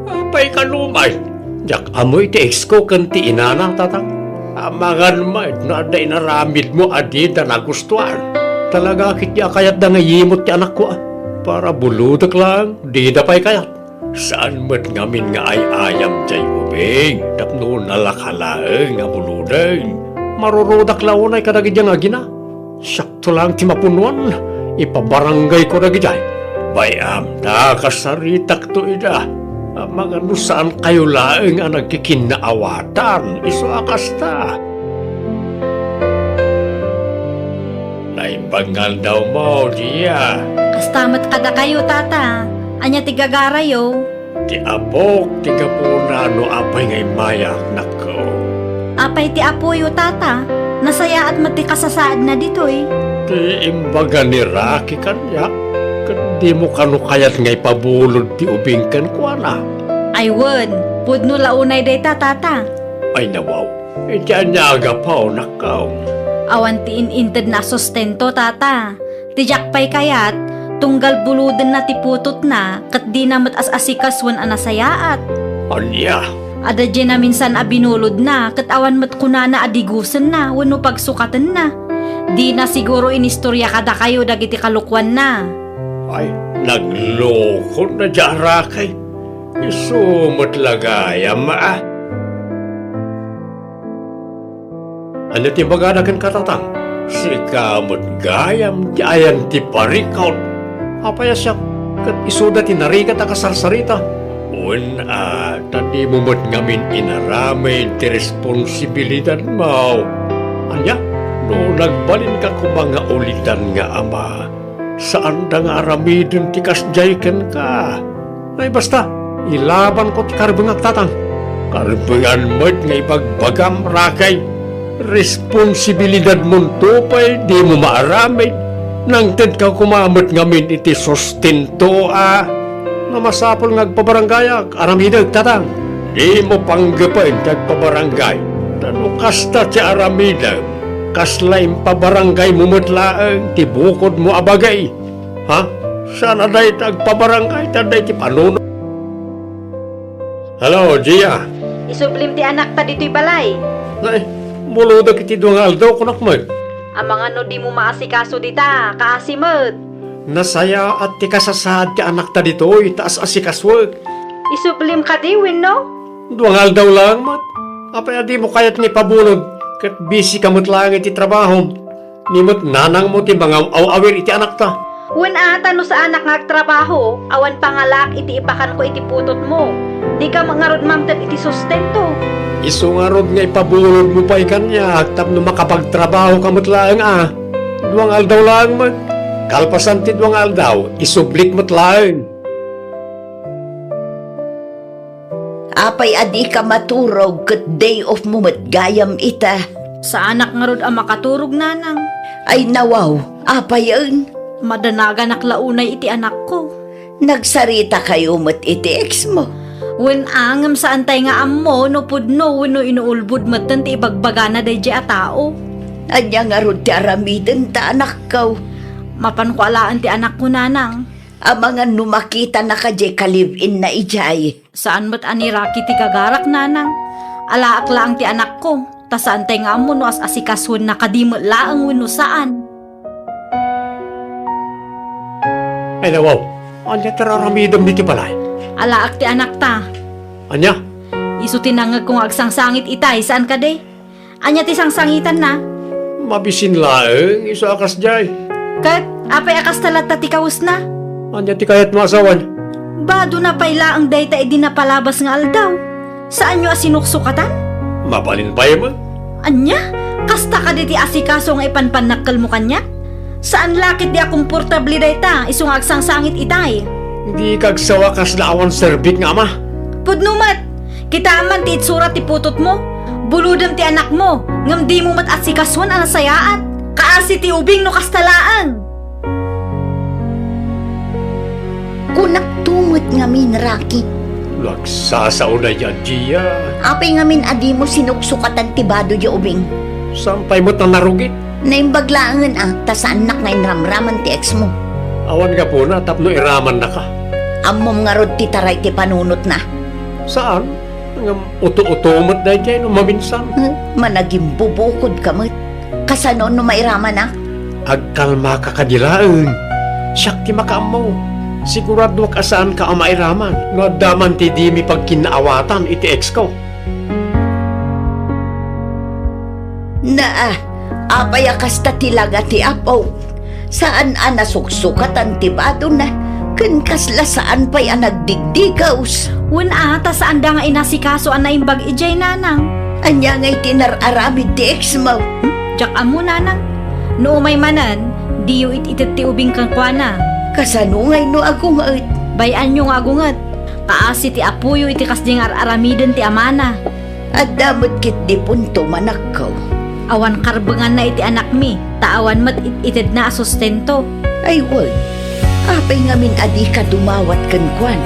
Apay kalumay. Jak amoy ti ex ko kan ti inana, tatang. Amangan maid na aday naramid mo adi da nagustuhan. Talaga kit ya kayat da nga yimot ti anak ko. Para buludak lang, di da pa'y kayat. Saan mat ngamin nga ay ayam jay ubing. Tapno nalakalaeng nga buludeng. Marurudak launay kadagid yang agina. Sakto lang ti mapunuan. Ipabarangay ko na gijay. Bayam na kasaritak to ida. Mga saan kayo laeng ang nagkikinaawatan. Iso akasta. Naibangal daw mo, diya. Kastamat kada kayo tata. Anya tigagarayo. Ti apok, tiga po na no apay ngay mayak nako. Apay ti apoyo tata. Nasaya at mati kasasaad na ditoy. Ti imbaga ni Raki kanyak. Di mo kano kayat ngay pabulod ti ubing kan kwa na. Ay won, pudno launay day tata. Ay nawaw, iti anyaga pa o nakaw. Awan ti ininted na sustento tata. Tijak pay kayat, tunggal buludan na ti putot na, kat di na mat as-asikaswan anasayaat. Anya? Ada dyan na minsan abinulod na, kat awan mat kunana adigusan na, wano pagsukatan na. Di na siguro inistorya kada kayo dagiti kalukwan na. Ay, nagloko na dyan Rakay. Isumot lagayam ah. Ano ti bagadakan katatang? Si kamot gayam ti ayan ti parikaw. Apaya siya, kat isuda ti narikat a kasarsarita. Tadi mo mo't ngamin inaramay ti responsibilidad mo. Anya, no nagbalin ka ko mga ulitan nga ama, saan da nga aramidin ti kasjayken ka? Ay basta, ilaban ko ti karbangak tatang. Karbangan mo't nga ipagbagam Rakay. Responsibilidad mo tupay, di mo maaramid. Nang tid ka kumamot ngamin iti sustento namasapol ngagpabarangay aramidag tatang. Di mo panggapain kagpabarangay. Tano kasta ti aramidag. Kaslaim pabarangay mumutlaang ti bukod mo abagay. Ha? Sana day tagpabarangay taday ti panuno. Hello, Gia. Isublim ti anak ta dito'y balay. Ay, muludag iti duwang aldaw kunak mo. Ang mga no di mo maasikaso dita, kaasimod. Nasaya at ti kasasad ti anak ta dito, itaas asikaswag. Isublim ka di, win no? Duwang aldaw lang, mat. Apay di mo kayat ni pabunod, kat busy kamot lang iti trabaho. Nimot nanang mo ti mga awawir iti anak ta. Wen ata no sa anak nga trabaho, awan pangalak iti ipakan ko iti putot mo. Di ka mangarod mamtag iti sustento. Iso nga rod nga ipabunod mo pa ikanya, tapno makapagtrabaho kamot lang Duwang aldaw lang, mat. Kalpasan ti duwang aldaw, isublik mo't lang. Apay adi ka maturog kat day off mo matgayam ita. Sa anak nga rod ang makaturog nanang. Ay nawaw, apay yun. Madanaga naklaunay iti anak ko. Nagsarita kayo mat iti ex mo. Wen angam sa antay nga ammo, no pudno, no inuulbud matan ti ibagbaga na day a tao. Anya nga ron ti aramiden ta anak kaw. Mapan ko alaan ti anak ko nanang. Ang mga numakita na kadye kalivin na ijay. Saan ba't ani Rocky ti gagarak nanang? Alaak laang ti anak ko. Ta saan tay nga ammo no as asikasun na kadimot laang wino saan. Ay nawaw, anya tararamidam di ti balay. Alaak ti anak ta. Anya? Isu tinangag kong agsangsangit itay saan ka de? Anya ti sangsangitan na? Mabisin laeng, iso akas jay. Kat, apay akas talat ta ti kawus na? Anya ti kayat masawan. Bado na payla ang dayta edi na palabas nga aldaw. Saan nyo asinuksukatan? Mabalin pa mo? Anya? Kasta ka di ti asikaso nga ipanpanakal mo kanya? Saan lakit di akomportable dayta isung agsangsangit itay? Hindi kagsawa kas laawan serbit nga ma. Pudnumat, kita man ti itsura ti putot mo. Buludam ti anak mo, ngam di mo mat asikason ang sayaat. Kaasi ti ubing no kastalaan. Kunak tumot nga min, Rocky. Lagsasao na yan, Gia. Apay nga min adi mo sinuksukatan ti bado ya ubing. Sampay mo't na narugit. Naimbaglaangan ta sa anak nga inramraman ti ex mo. Awan nga po na, tapno iraman na ka. Ammom nga rod ti taray ti panunot na. Saan? Ang uto-uto mo't na dyan, maminsan. Managing bubukod ka mo't. Kasano no mairaman na? Agkalma ka kadilaeng. Siyak ti makaam mo. Sigurado ka saan ka ang mairaman. No daman ti di mi pagkinaawatan iti ex ko. Apay kasta tilaga ti apaw. Saan nasuksukatan ti bado na? Kasla saan pa'y nagdigdigaws. Wen ata saan da nga inasikaso ang naimbag ijay nanang. Anya nga'y tinararamid ti ex mo. Jak amo nanang. No umay manan, di yu ititit ti ubing kang kwa. Kasano nga'y no agungat. Bayan nyo nga agungat. Kaasi ti apuyo iti kasding aramiden ti amana. At damot kit di punto manakaw. Awan karbangan na iti anak mi. Taawan mat itid na asustento. Ay wag. Apay nga min adi ka dumawat kan kwan.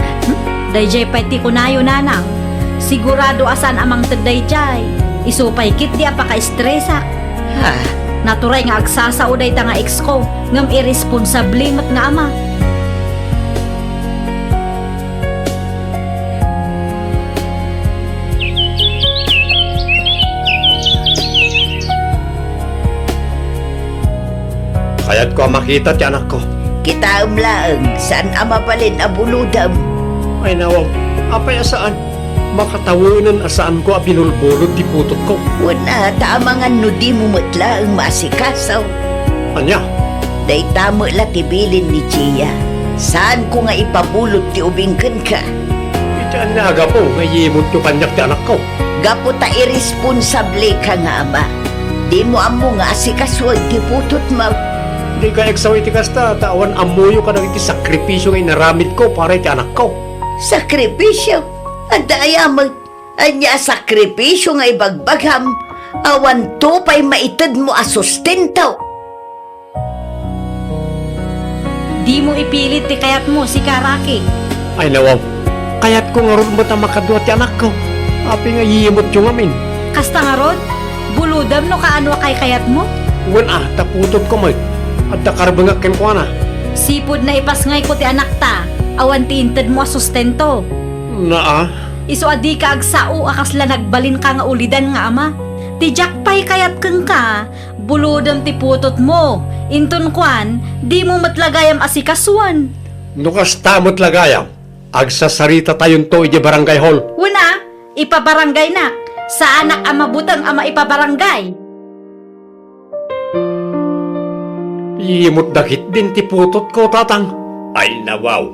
Dayjay pa iti kunayo nanang. Sigurado asan amang tagdayjay. Isupay kit di apaka-estresak. Ha? Naturay nga agsasao day ta nga ex ko. Ngam irresponsable mat nga ama. Kaya't ko makita ti anak ko. Kita umlaang saan ama palin abuludam. Ay nawaw, apay asaan? Makatawanan asaan ko a binulbulod ti putot ko. Wala tamangan no di mo matla ang masikasaw. Anya? Day tamo la tibilin ni Gia. Saan ko nga ipabulot ti ubingkan ka? Itian naga po, ngayimot ko kanyak ti anak ko. Gapo ta irresponsable ka nga ama. Di mo amo nga asikaswag ti putot mo. Di ka eksaw iti kasta, tawan amuyo ka ng iti sakripisyo nga inaramid ko para iti anak ko. Sakripisyo? Adaya mag... Anya sakripisyo nga ibagbagham. Awan to pa'y maitad mo asustento. Di mo ipilit ti kayat mo si Karaki. Ay nawaw, kaya't ko nga ron ba't ang makadwa ti anak ko? Api nga yimot yung amin. Kasta nga rod, buludam no kaano kay kayat mo? Wan taputot ko mo. At nakarbangak ken ko na. Sipod na ipasngay ko ti anak ta, awan ti inted mo a sustento. Na Iso adi ka agsao akasla nagbalin ka nga ulidan nga ama. Ti jakpay kayat keng ka, bulodam ti putot mo. Inton kwan, di mo matlagayam asikaswan. nukas tamot lagayam. Agsasarita tayon to iti barangay hall. Una, ipabarangay na. Sa anak ama butang ama ipabarangay. Imot dakit din ti putot ko, tatang. Ay nawaw.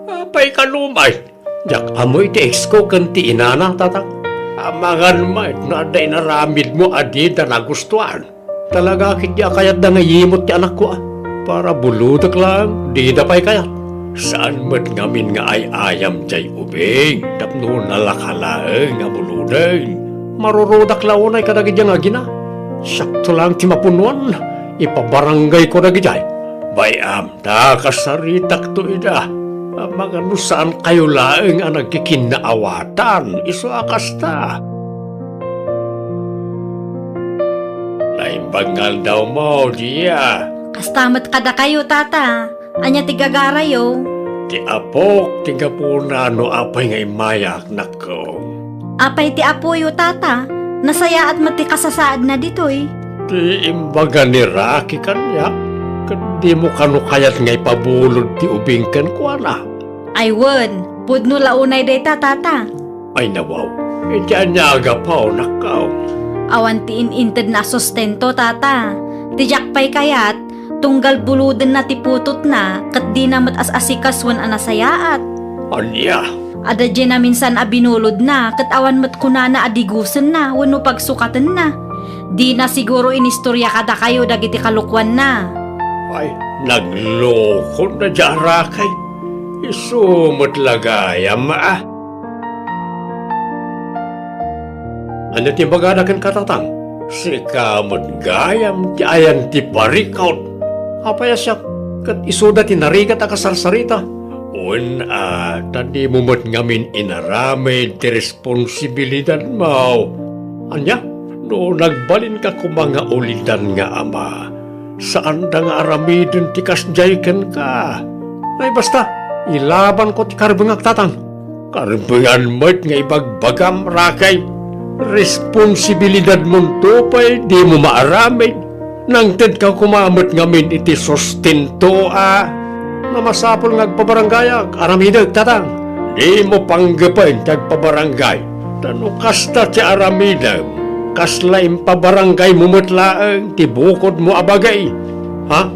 Apay kalumay. Jak amoy ti ex ko kanti inana, tatang. Amangan mait na day naramid mo adi na nagustuhan. Talaga kit ya kayat da nga yimot ti anak ko Para buludak lang, di da pa'y kayat. Saan mat ngamin nga ay ayam jay ubing. Tapno nalakalaeng nga buluday. Marurudak launay kadagid yang agina. Sakto lang ti mapunuan. Ipabarangay ko dagijay. Bayam, da kasaritak to ida. Mga saan kayo laeng ang nagkikinaawatan. Iso akasta. Naimbangal daw mo, diya. Kastamat kada kayo tata. Anya tigagarayo. Ti apok, tiga po na no apay ngay mayak nako. Apay ti apoyo tata. Nasaya at mati kasasaad na ditoy. Ti imbaga ni Raki kanya. Di mo kano kayat ngay pabulod ti ubingkan ko na. Ay won, pudno launay day tata. Ay nawaw, diyan niya agapaw nakaw. Awan ti ininted na sustento tata. Tijak pay kayat, tunggal buludan na ti putot na, kat di na mat as-asikaswan anasayaat. Anya, Ada dyan na minsan abinulod na, kat awan mat kunana adigusan na, wano pagsukatan na. Di na siguro inistorya kada kayo dagiti kalukwan na. ay nagloko na diyan Rakay. Isumot lagayam Ano ti bagadakan katatang? Si kamot gayam ti ayan ti parikaut. Apaya siya kat isuda ti narigat a kasarsarita. Tadi mumot ngamin inaramid ti responsibilidad mo. Anya, no nagbalin ka kumanga ulidan nga ama. Saan da nga aramidin ti kasjayken ka? Ay basta, ilaban ko ti karbengak tatang. Karbengan mo't nga ibagbagam Rakay. Responsibilidad mong tupay, di mo maaramid. Nang ted ka kumamot ngamin iti sustento na masapol ngagpabaranggayak, aramidag tatang. Di mo panggapain tagpabarangay. Tano kasta ti aramidag, kasla impabarangay mumutlaang, ti bukod mo abagay. Ha?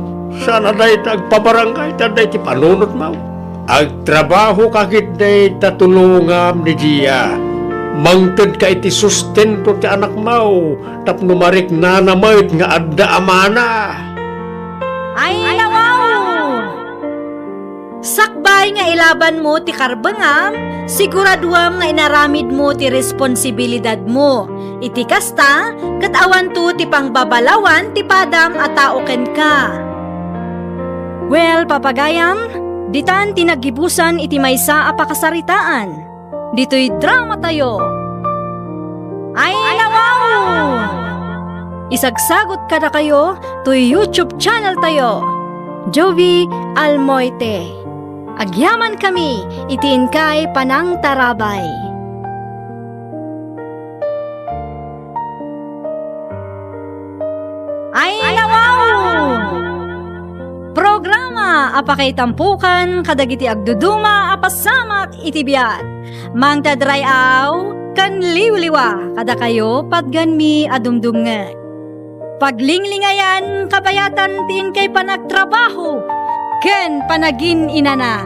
Sana day tagpabarangay, taday ti panunot mo. Agtrabaho kakit day tatulungam ni Gia. Mangted ka iti sustento ti anak mo, tapno marik na namayt nga adda amana. Ay nawaw! Sakbay nga ilaban mo ti karbangam, siguraduam nga inaramid mo ti responsibilidad mo. Iti kasta, kat awan to ti pangbabalawan ti padam at taoken ka. Well, papagayam, ditan tinagibusan iti maysa a pakasaritaan. Dito'y drama tayo. Ay nawaw! Isagsagot kada kayo to YouTube channel tayo. Jovi Almoite. Agyaman kami, itin kay Panang Tarabay. Ay nawaw! Programa apakay tampukan kadagiti agduduma apasamak itibiyat. Mangtadray aw kan liwliwa kada kayo padganmi adumdumngan. Paglinglingayan kabayatan tin kay panagtrabaho ken panagin inana.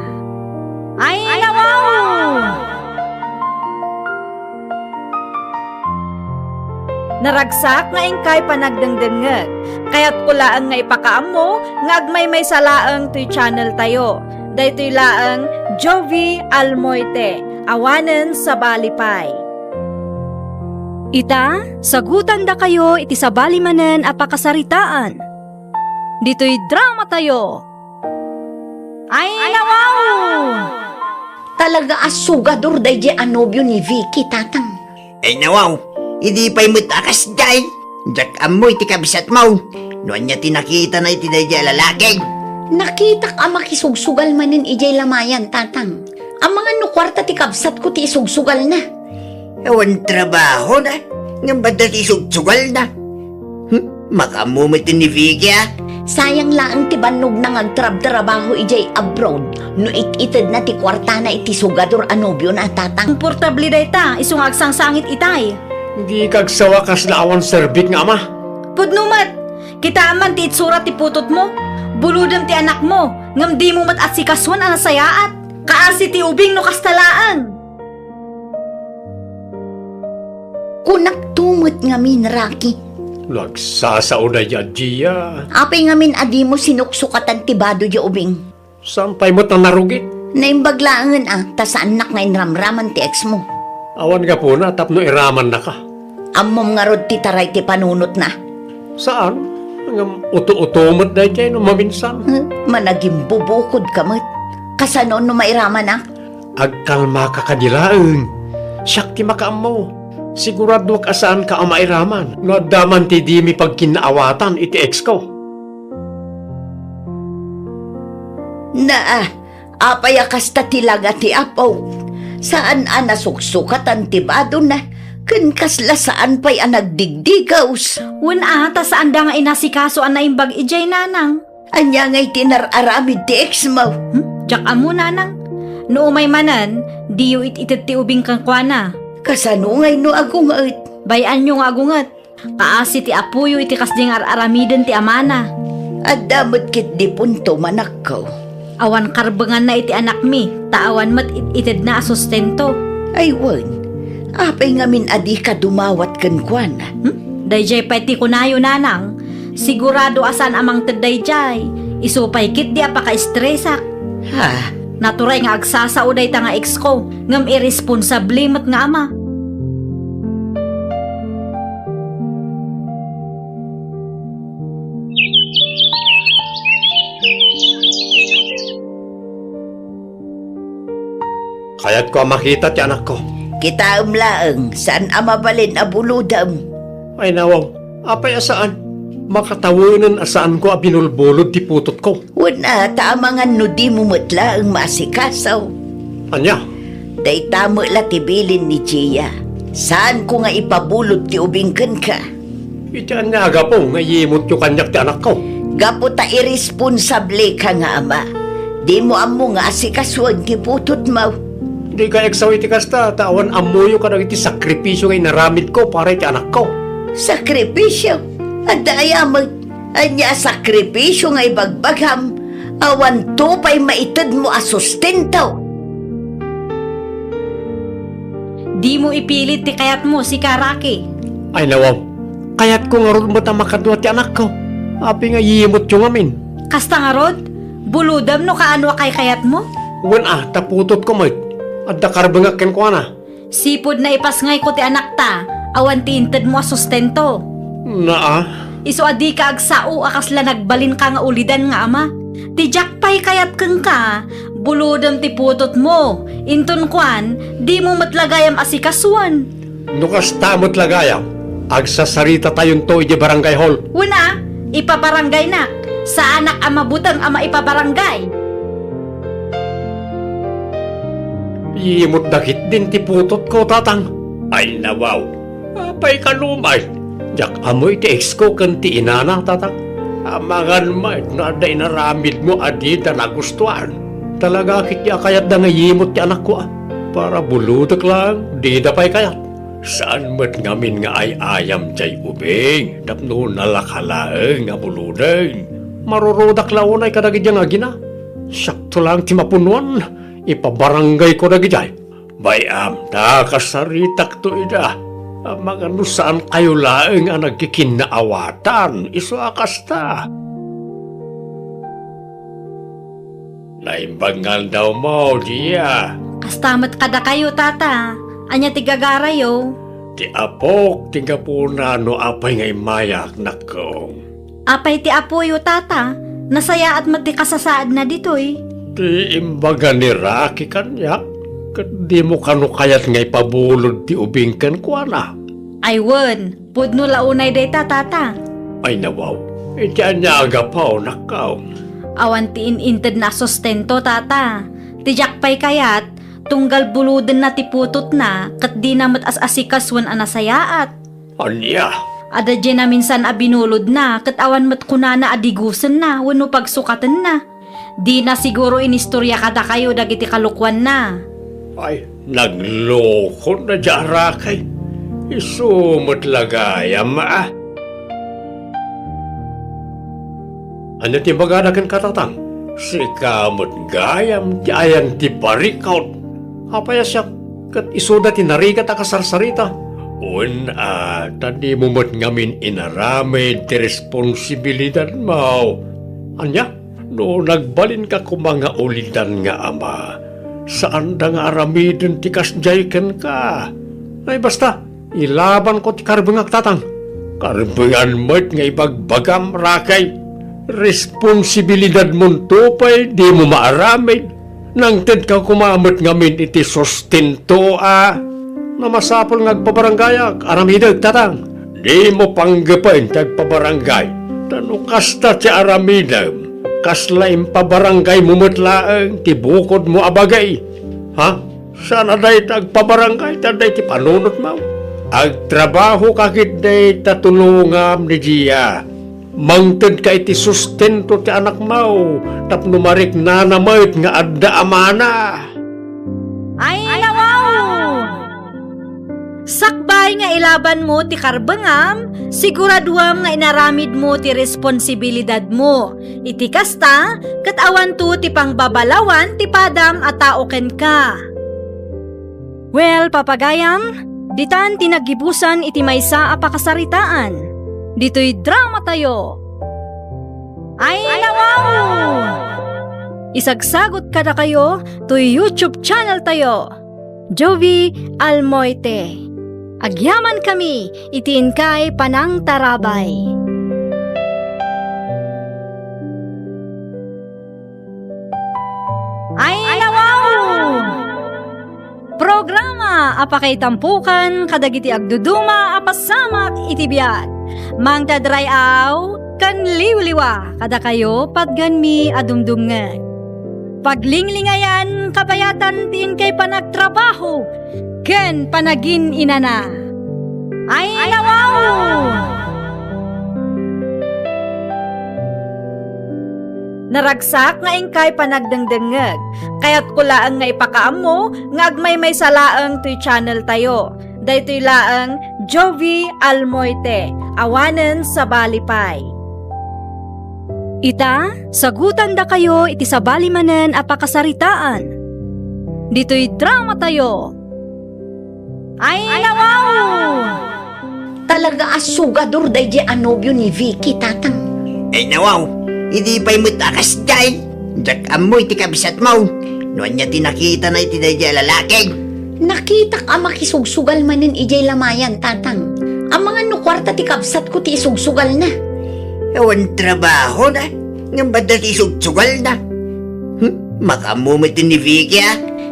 Ay nawaw! Naragsak nga ingkay panagdengdengeg. Kaya't kulaan nga ipakaam mo, nga agmay may salaang to'y channel tayo. Daytoy laang Jovi Almoite, awanen sa balipay. Ita, sagutan da kayo iti sa balimanen apakasaritaan. Dito'y drama tayo. Ay nawaw! Talaga asugador day di anobyo ni Vicky, tatang. Ay nawaw, hindi pa'y mutakas day. Jak amoy ti kabisat mo. Noon niya tinakita na iti day di lalaki. Nakita ka makisugsugal manin ijay lamayan, tatang. Ang mga nukwarta ti kabsat ko ti isugsugal na. Awan trabaho na. Nga ba dati sugsugal na? Makamumit ni Vicky ah. Sayang lang ti banog na ngagtrab-trabaho ijay abroad. No it-ited na ti kwarta na iti sugador anobyo na, tatang. Komportable day ta, isungag sangit itay. Di kagsawa kas na awan serbit nga ama. Pudnumat, kita aman ti itsura ti putot mo. Buludam ti anak mo, ngam di mo mat at si kasun ang sayaat. Kaasi ti ubing no kastalaan. Kunak tumot nga min, Rocky. Nagsasaunay yan, Gia. Apay nga min adi mo sinuksukatan ti bado di ubing. Sampay mo't na narugit. Naimbaglaangan ta sa anak nga inramraman ti ex mo. Awan nga po na, tapno iraman na ka. Ammom nga rod ti taray ti panunot na. Saan? Ang uto-utomot na dyan, maminsan. Managing bubukod kamot. Kasano no mairaman na? Agkalma ka kadilaang. Siyak ti makaam mo. Sigurado ka saan ka ang mairaman. Nadaman ti di mi pagkinaawatan iti ex ko. Apaya kasta tilaga ti apaw. Saan nasuksukatan ti bado na? Kun kasla saan pa'y nagdigdigaws. Wala ta saan da nga inasikaso ang naimbag ijay nanang. Anya nga'y tinararamid ti ex mo. Diyak amo nanang. No umay manan, di yu it-itit ti ubing kang kwa. Kasano nga'y no agungat. Bayan nyo nga agungat. Kaasi ti apuyo iti kasding aramiden ti amana. At damot kit di punto manak ko. Awan karbangan na iti anak mi, taawan mat it-ited na asustento. Ay wan, apay nga min adi ka dumawat kan kwana. Dayjay pa iti kunayo nanang. Sigurado asan amang tadayjay. Isupay kit di apaka-estresak. Ha? Naturay nga agsasauday ta nga ex ko. Ngam irresponsable mat nga ama. Kaya't ko makita ti anak ko. Kita umlaang, saan amabalin abuludam? Ay nawaw, apay asaan? Makatawanan asaan ko a binulbulod ti putot ko. Wala, taamangan no di mo mutla ang masikasaw. Anya? Day tamo la tibilin ni Gia. Saan ko nga ipabulod ti ubingkan ka? Iti anya aga po, ngayimot yung kanyak ti anak ko. Gapo ta irresponsable ka nga ama. Di mo amo nga asikasuan ti putot mo. Di ka eksaw iti kasta, tawan amuyo ka na iti sakripisyo ngay naramid ko para iti anak ko. Sakripisyo? Adaya mag... Anya sakripisyo nga ibagbagham. Awan to pa'y maitad mo asustento. Di mo ipilit ti kayat mo si Karaki. Ay nawaw, kaya't ko nga ron mo ta makadwa ti anak ko. Api nga yimot yung amin. Kasta nga rod, buludam no kaano kay kayat mo? Wan taputot ko mo't. At dakarbangakin ko na. Sipod na ipasngay ko ti anak ta, awan tinted mo asustento. Iso adi ka agsao akasla nagbalin ka nga ulidan nga ama. Ti jakpay kayat keng ka, buludam ti putot mo. Inton kwan, di mo matlagayam asikasuan. Nukas tamot lagayam, agsasarita tayon to iti barangay hall. Una, ipabarangay na. Sa anak ama butang ama ipabarangay. Yimot dakit din ti putot ko, tatang. Ay nawaw, apay ka lumay. Jak amoy ti ex ko kanti inana, tatang. Amangan may na day naramid mo adi na nagustuhan. Talaga kit ya kayat da nga yimot ti anak ko Para buludak lang, di da pa'y kayat. Saan mo't ngamin nga ay ayam jay ubing, tapno nalakalaeng nga buludan. Marurudak launay kadagid yang agina. Sakto lang ti mapunuan, ipabarangay ko dagijay. Bayam, kasaritak to ida. Mga saan kayo laeng ang nagkikinaawatan, iso akasta. Naimbangal daw mo, Gia. Kastamat kada kayo, tata. Anya tigagarayo. Ti apok, tiga po na no apay ngay mayak na ko. Apay ti apoyo, tata. Nasaya at matikasasaad na ditoy. Ti imbaga ni Rocky kanyak. Di mo kano kayat ngay pabulod ti ubing kan kwa na. Ay won, pudno launay day ta, tata. Ay nawaw, iti anya aga pa o nakaw. Awan ti ininted na sustento tata. Tijak pa'y kayat, tunggal buluden na ti putot na, kat di na as-asikaswan anasayaat. Anya? Ada dyan na minsan abinulod na, kat awan mat kunana adigusan na, wano pagsukatan na. Di na siguro inistorya kada kayo dagiti kalukwan na. Ay, nagloko na jarakay. Isumot lagayam ah. Ano ti bagadakan katatang? Si kamot gayam ti ayan ti parikaut. Apaya siya kat isuda ti narigat a kasarsarita. Tadi mumot ngamin inaramid ti responsibilidad mo. Anya, no nagbalin ka kung mga ulitan nga ama, saan da nga aramidin ti kasjayken ka? Ay basta, ilaban ko ti karbengak tatang. Karbengan mo't nga ibagbagam rakay. Responsibilidad mo tupay, di mo maaramid. Nang ted ka kumamot ngamin iti sustento na masapol ngagpabarangay aramidag tatang. Di mo panggapain tagpabarangay. Tano kasta ti aramidag. Kasla impabarangay mumutlaang ti bukod mo abagay. Ha? Sana day tagpabarangay taday ti panunot mo. Agtrabaho kakit day tatulungam ni Gia. Mangted ka iti sustento ti anak mo. Tapno marik nanamait nga adda amana. Ay, nawaw! Sakbay nga ilaban mo ti karbangam, siguraduam nga inaramid mo ti responsibilidad mo. Iti kasta, kat awan to ti pangbabalawan ti padam at taoken ka. Well, papagayam, ditan tinagibusan iti maysa a pakasaritaan. Dito'y drama tayo. Ay, nawaw! Isagsagot kada kayo to YouTube channel tayo. Jovi Almoite. Agyaman kami, itiin kay Panang Tarabay. Ay, nawaw! Programa apakay tampukan kadagiti agduduma apasamak itibiyat. Mangdadray aw kan liwliwa kada kayo padganmi adumdumngan. Paglinglingayan kabayatan tin kay panagtrabaho ken panagin inana. Ay, nawaw! Naragsak nga ingkay panagdengdengeg, kaya't kulaang nga ipakaam mo, nga agmay may salaang to'y channel tayo. Daytoy laang Jovi Almoite, awanen sa balipay. Ita, sagutan da kayo iti sa balimanen apakasaritaan. Dito'y drama tayo. Ay, nawaw! Talaga asugador day di anobyo ni Vicky, tatang. Ay nawaw, hindi pa'y mutakas day. Jak amoy ti kabisat mo. Noon niya tinakita na iti day di lalaki. Nakita ka makisugsugal manin ijay lamayan, tatang. Ang mga nukwarta ti kabsat ko ti isugsugal na. Ewan trabaho na. Nga ba dati sugsugal na? Makamumit ni Vicky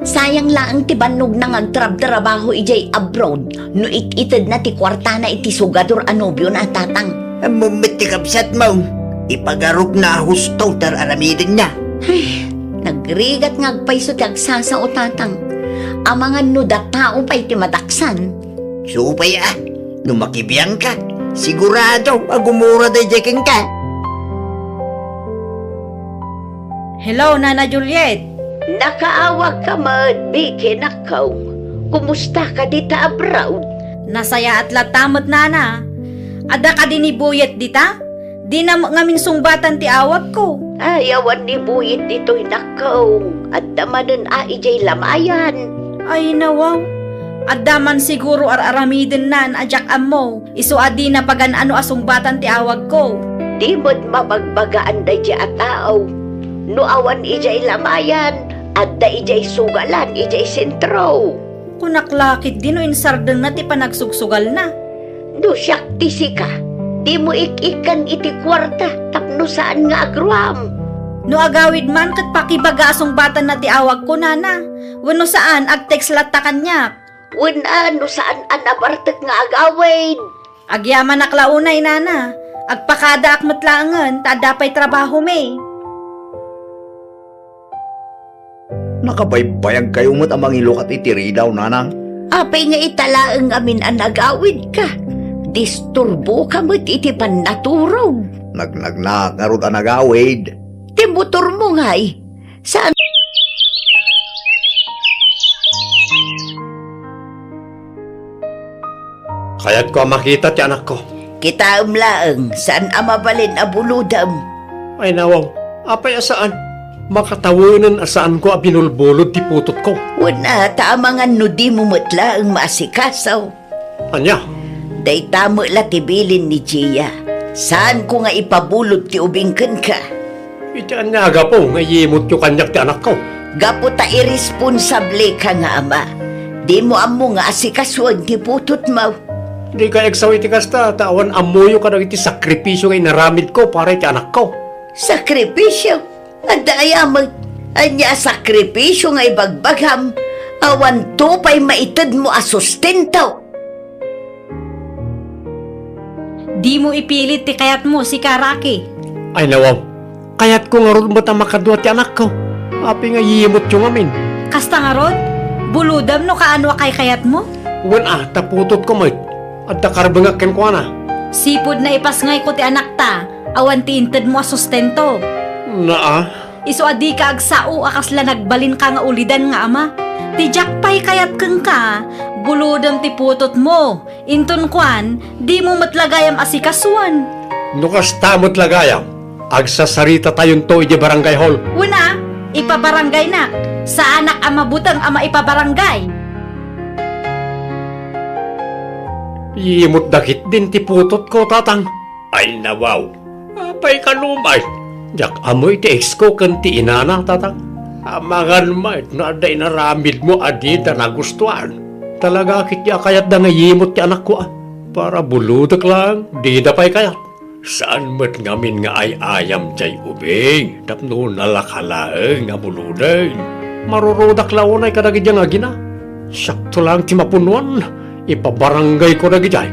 Sayang laang ti bannog na ngagtrab-trabaho ijay abroad. No it-ited na ti kwarta na iti sugador anobyo na, tatang. Amumit ti kabsat mo. Ipagarok na husto tar aramidin na. Nagrigat ngagpayso ti agsasa o, tatang. Ang mga nuda tao pa'y ti madaksan. Supay no makibiyang ka. Sigurado, agumura day jeking ka. Hello, Nana Juliet. Nakaawag ka man, Vicky, nakaw. Kumusta ka dita abroad? Nasaya at latamot, Nana. Ada ka din ibuyet dita? Di na ngamin sungbatan ti awag ko. Ayawan ni Buyit dito'y nakaw. At damanan ijay lamayan. Ay, nawaw. Adaman siguro aramidin nan ajak ammo. Isu adi na pagan ano asungbatan ti awag ko. Di mo't mabagbagaan da ijay atao. No awan ijay lamayan. At da ijay sugalan, ijay sentro. Kunaklakit din o insardeng na ti panagsugsugal na. No siyak tisi ka. Di mo ikikan iti kwarta. Tapno saan nga agruam. No agawid man kat pakibaga asungbatan na ti awag ko, Nana. Wano saan ag-text latta kanyak. No saan anabartek nga agawid. Agyaman naklaunay, Nana. Agpakada akmatlangan, ta dapay trabaho may. Nakabaybayag kayo mo't amang ilukat itiri daw, nanang. Apay nga italaang amin ang nagawid ka. Disturbo ka mo't iti panaturog. Nagnarod ang nagawid. Ti motor mo nga'y. Saan? Kaya't ko makita ti anak ko. Kita laang saan amabalin abuludam. Ay nawaw, apay asaan? Makatawanan asaan ko a binulbulod ti putot ko. Wala tamangan no di mo matla ang maasikasaw. Anya? Day tamo la tibilin ni Gia. Saan ko nga ipabulod ti ubingken ka? Iti anya aga po, ngayimot yung kanyak ti anak ko. Gapo ta irresponsable ka nga ama. Di mo amo nga asikaswan ti putot mo. Di ka eksaw iti kasta, tawan amuyo ka iti sakripisyo ngay naramid ko para iti anak ko. Sakripisyo? Adaya mo. Anya sakripisyo nga ibagbagham. Awan to pa'y maitid mo asustento. Di mo ipilit ti kayat mo si Karaki. Ay nawaw, kaya't ko nga ron bata makadwa ti anak ko. Api nga yimot yung amin. Kasta nga rod, buludam no kaano kay kayat mo? Wan taputot ko mo't. At takarbangak ko na. Sipod na ipasngay ko ti anak ta, awan ti inted mo sustento. Iso adi ka agsao akasla nagbalin ka nga ulidan nga ama. Ti jakpay kayat keng ka, buludam ti putot mo. Inton kwan, di mo matlagayam asikasuan. Nukas tamot lagayam. Agsasarita tayon to iti barangay hall. Una, ipabarangay na. Sa anak ama butang ama ipabarangay. Yimot dakit din ti putot ko, tatang. Ay nawaw, apay kalumay. Jak amoy ti ex ko kan ti inana, tatang. Amangan mait na aday naramid mo adi da nagustuhan. Talaga kit ya kayat da nga yimot ti anak ko Para buludak lang, di da pa'y kayat. Saan mat ngamin nga ay ayam jay ubing, tapno nalakalaeng nga buluday. Marurudak launay kadagid yang agina. Sakto lang ti mapunuan. Ipabarangay ko na gijay.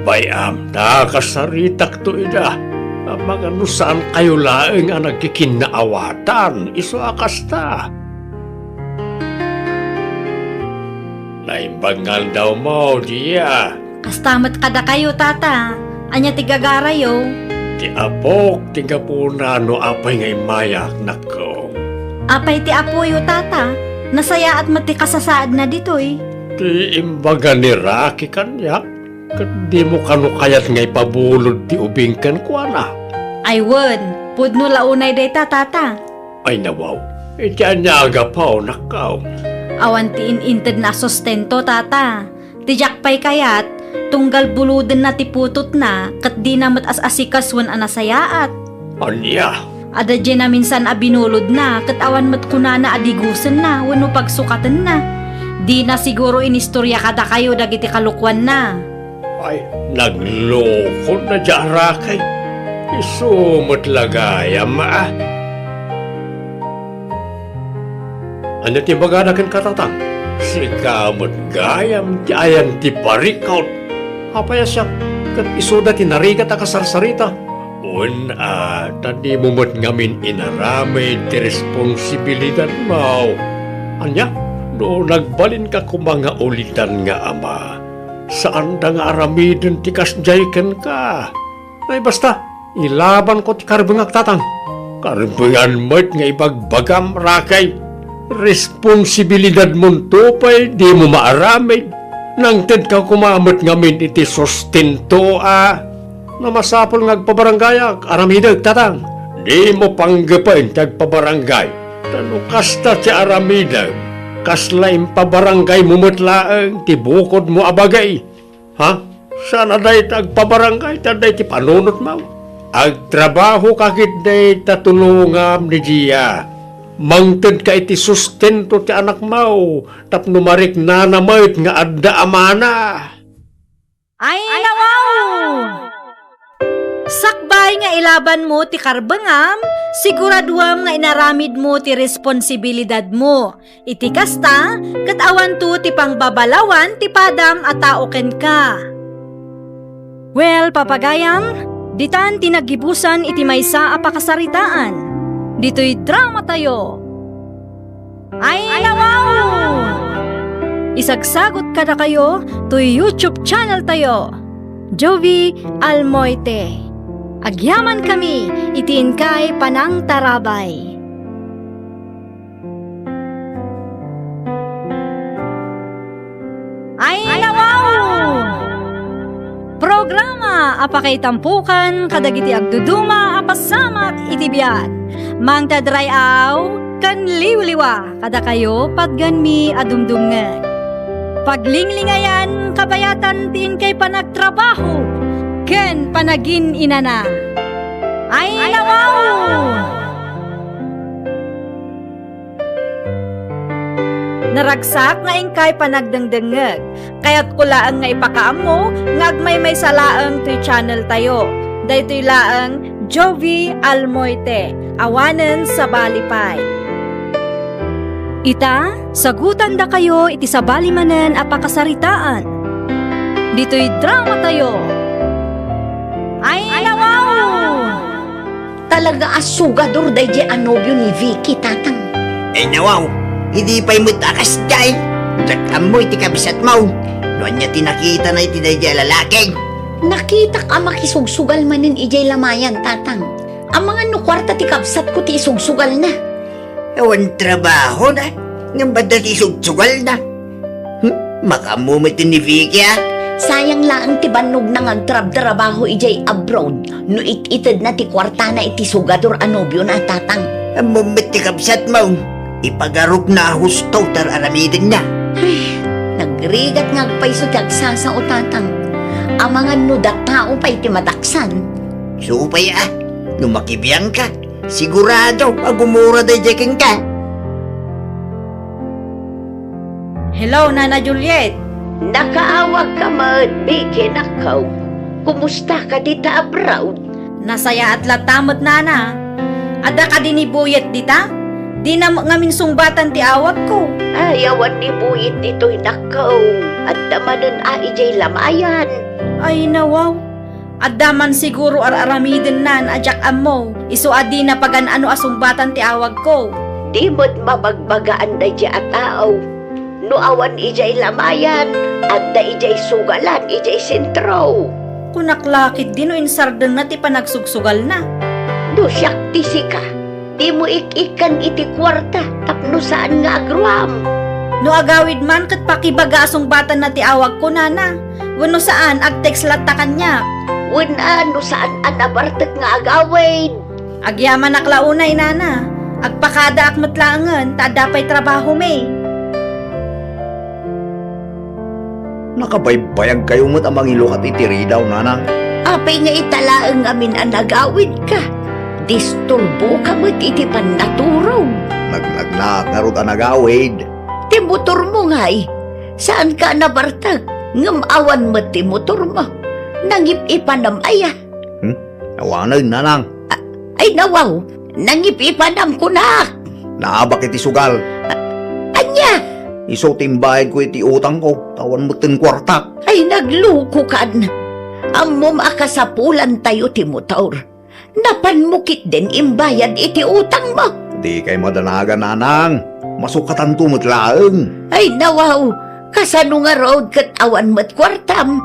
Bayam da kasaritak to ida. Mga nusaan kayo laeng ang nagkikinaawatan. Iso akasta. Naimbangal daw mo, diya. Kastamat kada kayo tata. Anya tigagarayo. Ti apok, tiga po na no apay ngay mayak nako. Apay ti apoyo tata. Nasaya at mati kasasaad na ditoy. Ti imbaga ni Raki kanyak. Kat di mo kano kayat ngay pabulod ti ubing kan kwa na. Ay won, pudno launay day tata. Ay nawaw, iti anyaga pa o nakaw. Awan ti ininted na sustento tata. Tijak pa'y kayat, tunggal buludan na ti putot na, kat di na mat as-asikaswan anasayaat. Anya? Ada dyan na minsan abinulod na, kat awan mat kunana adigusan na, wano pagsukatan na. Di na siguro inistorya kada kayo dagiti kalukwan na. Ay, nagloko na dyan Rakay. Isumot lagayam Ano ti bagadakan katatang? Si kamot gayam ti ayan ti parikaut. Apaya siya, kat isuda ti narigat akasarsarita. Tadi mumot ngamin inaramay ti responsibilidad mo. Anya, no nagbalin ka kumanga ulitan nga ama. Saan da nga aramidin ti kasjayken ka? Ay basta, ilaban ko ti karbangak tatang. Karbangan mo't nga ibagbagam Rakay. Responsibilidad mong tupay, di mo maaramid. Nang tid ka kumamot ngamin iti sustento na masapol ngagpabaranggayak, aramidag tatang. Di mo panggapain tagpabarangay. Tanukas ta ti aramidag. Kaslaim pabarangay mumutlaang, tibukod mo abagay. Ha? Sana day tagpabarangay, taday ti panunot mo. Agtrabaho kakit day tatulungam ni Gia. Mangted ka iti sustento ti anak mo, tapno marik na namait nga adda amana. Ay nawaw! Sakbay nga ilaban mo ti karbangam, siguraduam nga inaramid mo ti responsibilidad mo. Iti kasta, kat awan to ti pangbabalawan ti padam at taoken ka. Well, papagayam, ditan tinagibusan iti maysa a pakasaritaan. Dito'y drama tayo. Ay nawaw! Isagsagot ka na kayo to YouTube channel tayo, Jovi Almoite. Agyaman kami, itiin kay Panang Tarabay. Ay nawaw! Programa apakay tampukan kadagiti agduduma apasamak itibiyat. Mang tadrayaw kan liwliwa kada kayo padganmi adumdumngan. Paglinglingayan kabayatan tin kay panagtrabaho ken panagin inana. Ay nawaw! Naragsak nga ingkay panagdengdengeg. Kaya't kulaan nga ipakaamo nga agmay may salaang to'y channel tayo. Daytoy laang Jovi Almoite, awanen sa balipay. Ita, sagutan da kayo iti sa balimanen apakasaritaan. Dito'y drama tayo. Ay nawaw! Talaga asugador day di anobyo ni Vicky, tatang. Ay nawaw, hindi pa'y mutakas jay. Jak amoy ti kabisat mo. Noon niya tinakita na iti dayjay lalaki. Nakita ka makisugsugal manin ijay lamayan, tatang. Ang mga nukwarta ti kabsat ko ti isugsugal na. Ewan trabaho na. Nga ba dati sugsugal na? Makamumit ni Vicky ah. Sayang lang ti banog na ngagtrab-trabaho ijay abroad. No it-ited na ti kwarta na iti sugador anobyo na, tatang. Mumit ti kabsat mo. Ipagarok na husto tar aramidin na. Nagrigat ngagpaiso ti agsasa o tatang. Ang mga nudat tao pa iti mataksan. Supay ah. Numakibiyang ka. Sigurado agumura dayjay ka. Hello, Nana Juliet. Nakaawag ka man, Vicky, nakaw. Kumusta ka dita abroad? Nasaya at latamot, Nana. Ada ka din ibuyet dita? Di na ngamin sungbatan ti awag ko. Ayawan ni Buyit dito'y nakaw. At damanan ijay lamayan. Ay nawaw. Adaman siguro araramidin nan ajak amo. Isu adi na pagan ano asumbatan ti awag ko. Di mo't mabagbagaan da at tao. No awan ijay lamayan. At da ijay sugalan, ijay sentro. Kunaklakit din o insardan na ti panagsugsugal na. No siyak tisika. Di mo ikikan iti kwarta. Tapno saan nga agruam. No agawid man kat pakibaga asumbatan na ti awag ko, Nana. Wano saan agtext latta kanya. Wala no saan anabartek nga agawid. Agyaman aklaunay, Nana. Agpakada akmatlangan, tadapay trabaho may. Nakabaybayag kayo mo't ang mangilo kat itiri daw, nanang. Apay nga italaang amin ang nagawid ka. Disturbo ka mo't iti pannaturog. Nagnarot ang nagawid. Ti motor mo nga eh. Saan ka nabartag? Ngamawan mo ti motor mo. Nangip-ipanam aya. Awanag, nanang. Ay nawaw, nangip-ipanam ko na. Naabak iti sugal. Anya, Iso timbahin ko iti utang ko. Tawan mo tin kwartak. ay nagluko kan. Amom akasapulan tayo ti motor. Napanmukit din imbayad iti utang mo. Di kay madanaga, nanang. Masukatan tumot laeng. Ay nawaw, kasano nga road kat awan mo't kwartam.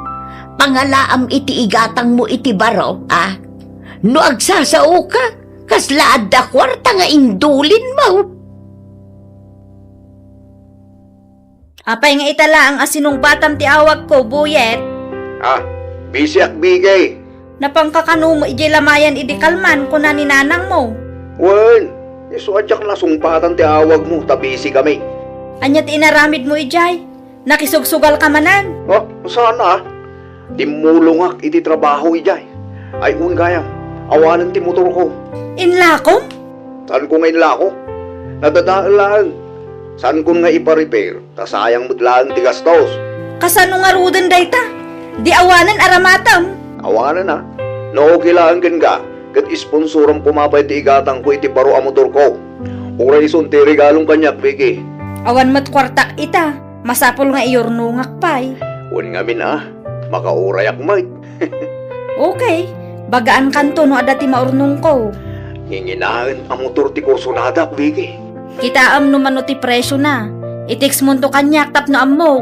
Pangalaam iti igatang mo iti baro, ah? No agsasao ka, kaslaad da kwarta nga indulin mo. Apay nga itala ang asinong batam ti awag ko, Buyet. Ah, bisyak bigay. Napangkakano mo ijay lamayan idi kalman kuna ni nanang mo. Wen, iso adyak na sumpatan ti awag mo. Tabisi kami. Anyat inaramid mo ijay. Nakisugsugal ka manan. Oh, sana ah. Timulongak iti trabaho ijay. Ay gayam, awanan ti motor ko. Inlakom? Saan ko ngayon lako? Nadadaan lang. Saan ko nga ipa-repair? Tasayang mudlaan ti gastos. Kasano nga rudan dayta? Di awanan aramatam. Awanan na. No, kailangan ka. Kat isponsorang pumapay ti igatang ko iti baro a motor ko. Ura ison ti regalong kanyak, Vicky. Awan mat kwartak ita. Masapol nga iyornungak pay. Wan nga min ah. Makaurayak mait. Okay. Bagaan kanto no adati maurnong ko. Nginginahan ang motor ti Corsonada, Vicky. Kita no mano ti presyo na. Itix mo to kanyak tap no ammo.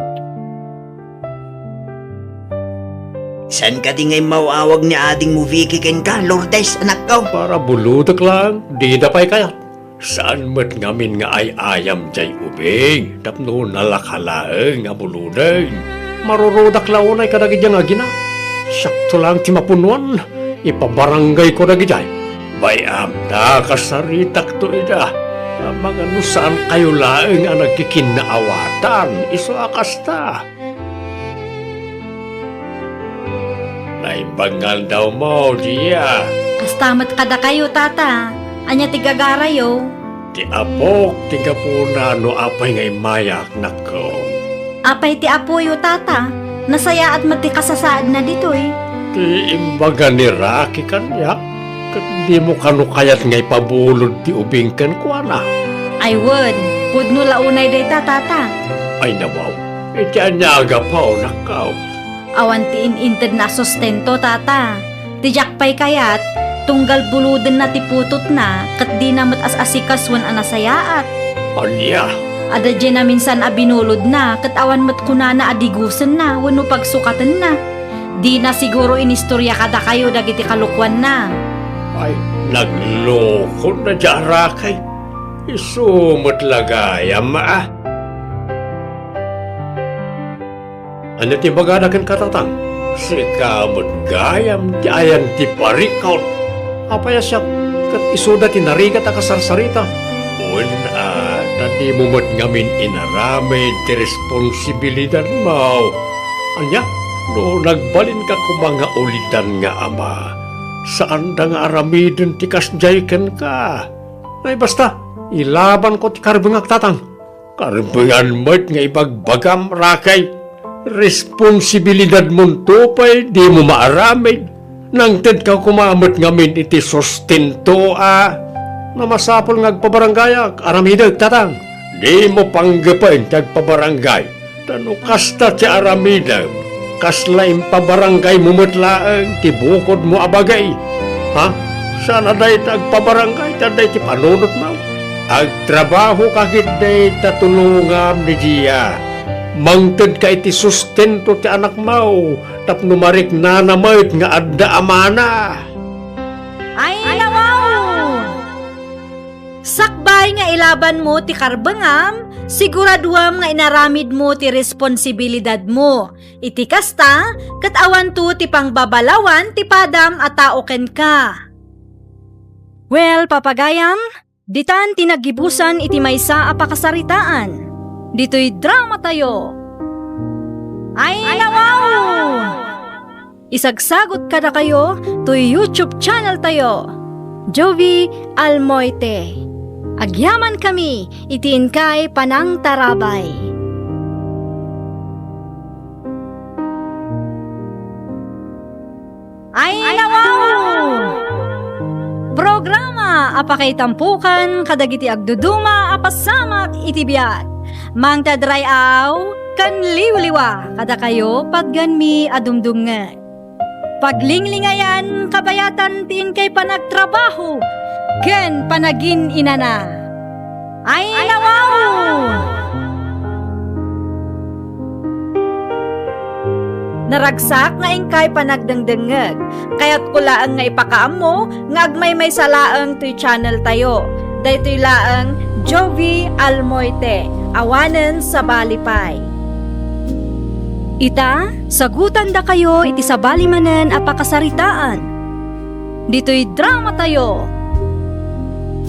San ka di ngay mawawag ni ading mo Vicky ken ka, Lourdes, anak ko? Para buludak lang, di da pa'y kaya. Saan mo't ngamin nga ay ayam jay ubing, tapno nalakalaeng nga buluday. Marurudak launay kadagidya nga gina. Sakto lang ti mapunuan, ipabarangay ko na gijay. Bayam na kasaritak to ida. Mga nusaan kayo laeng ang nagkikinaawatan, iso akasta. Naibangal daw mo, diya. Kastamat kada kayo, tata. Anya tigagarayo. Ti apok, tiga po na no apay ngay mayak nako. Apay ti apoyo, tata. Nasaya at matikasasaad na dito eh. Ti imbaga ni Raki kanyak. Kat di mo kano kayat ngay pabulod ti ubing kan kuana. I would. Pudno launay day tata. Ay nawaw, iti anyaga pa o nakaw. Awan ti inintid na sustento, tata. Tijak pa'y kayat, tunggal buluden na ti putot na, kat di na as-asikas wan anasayaat. Anya, Ada dyan na minsan abinulod na, kat awan mat kunana adigusan na, wano pagsukatan na. Di na siguro inistorya kada kayo dagiti kalukwan na. ay nagloko na dya Rakay. Isumot lagayam ah. Ano ti bagada kan katatang? Si kamot gayam ti ayan ti parikaw. Apaya siya kat isuda ti narigat akasarsarita. Tadi mo mo't ngamin inaramay ti responsibilidad mo. Anya, no nagbalin ka kumanga ulidan nga ama. Saan da nga aramidin ti kasjayken ka? Ay basta, ilaban ko ti karbengak tatang. Karbengan mo't nga ibagbagam Rakay. Responsibilidad mo tupay, di mo maaramid. Nang ted ka kumamot ngamin iti sustento namasapol ngagpabarangay aramidag tatang. Di mo panggapain tagpabarangay. Tano kasta ti aramidag. Kaslaim pabarangay mumutlaang ti bukod mo abagay. Ha? Sana day tagpabarangay taday ti panunot mo. Agtrabaho kakit day tatulungam ni Gia. Mangted ka iti sustento ti anak mo. Tapno marik na namayt nga adda amana. Ay, nawaw! Sakbay nga ilaban mo ti karbangam, siguraduam nga inaramid mo ti responsibilidad mo. Iti kasta, kat awan to ti pangbabalawan ti padam at taoken ka. Well, papagayam, ditan tinagibusan iti maysa a pakasaritaan. Dito'y drama tayo. Ay, nawaw! Isagsagot kada kayo to YouTube channel tayo. Jovi Almoite. Agyaman kami, itiin kay Panang Tarabay. Ay, nawaw! Programa apakay tampukan kadagiti agduduma apasamak itibiyat. Mang tadrayaw kan liwliwa kada kayo pagganmi adumdumngan. Paglinglingayan kabayatan tin kay panagtrabaho ken panagin inana. Ay, nawaw! Naragsak nga ingkay panagdangdangag, kaya't kulaang nga ipakaam mo, nga agmay salaang to'y channel tayo. Daytoy laang Jovi Almoite, awanen sa balipay. Ita, sagutan da kayo iti sabali manen a pakasaritaan. Dito'y drama tayo.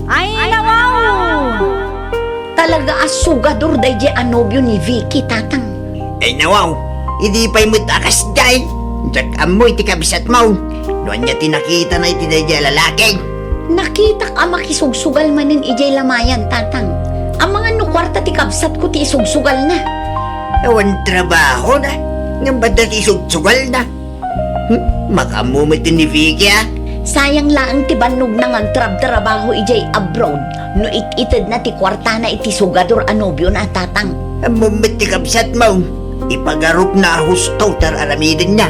Ay, nawaw! Talaga asugador day di anobyo ni Vicky, tatang. Ay nawaw, hindi pa'y mutakas day. Jak amoy ti kabisat mo. Noon niya tinakita na iti day lalaki. Nakita ka makisugsugal manin ijay lamayan, tatang. Ang mga nukwarta ti kabsat ko ti isugsugal na. Awan trabaho na. Nga ba dati sugsugal na? Makamumit ni Vicky Sayang lang ti banog na ngagtrab-trabaho ijay abroad. No it-ited na ti kwarta na iti sugador anobyo na, tatang. Mumit ti kabsat mo. Ipagarup na husto tar aramidin niya.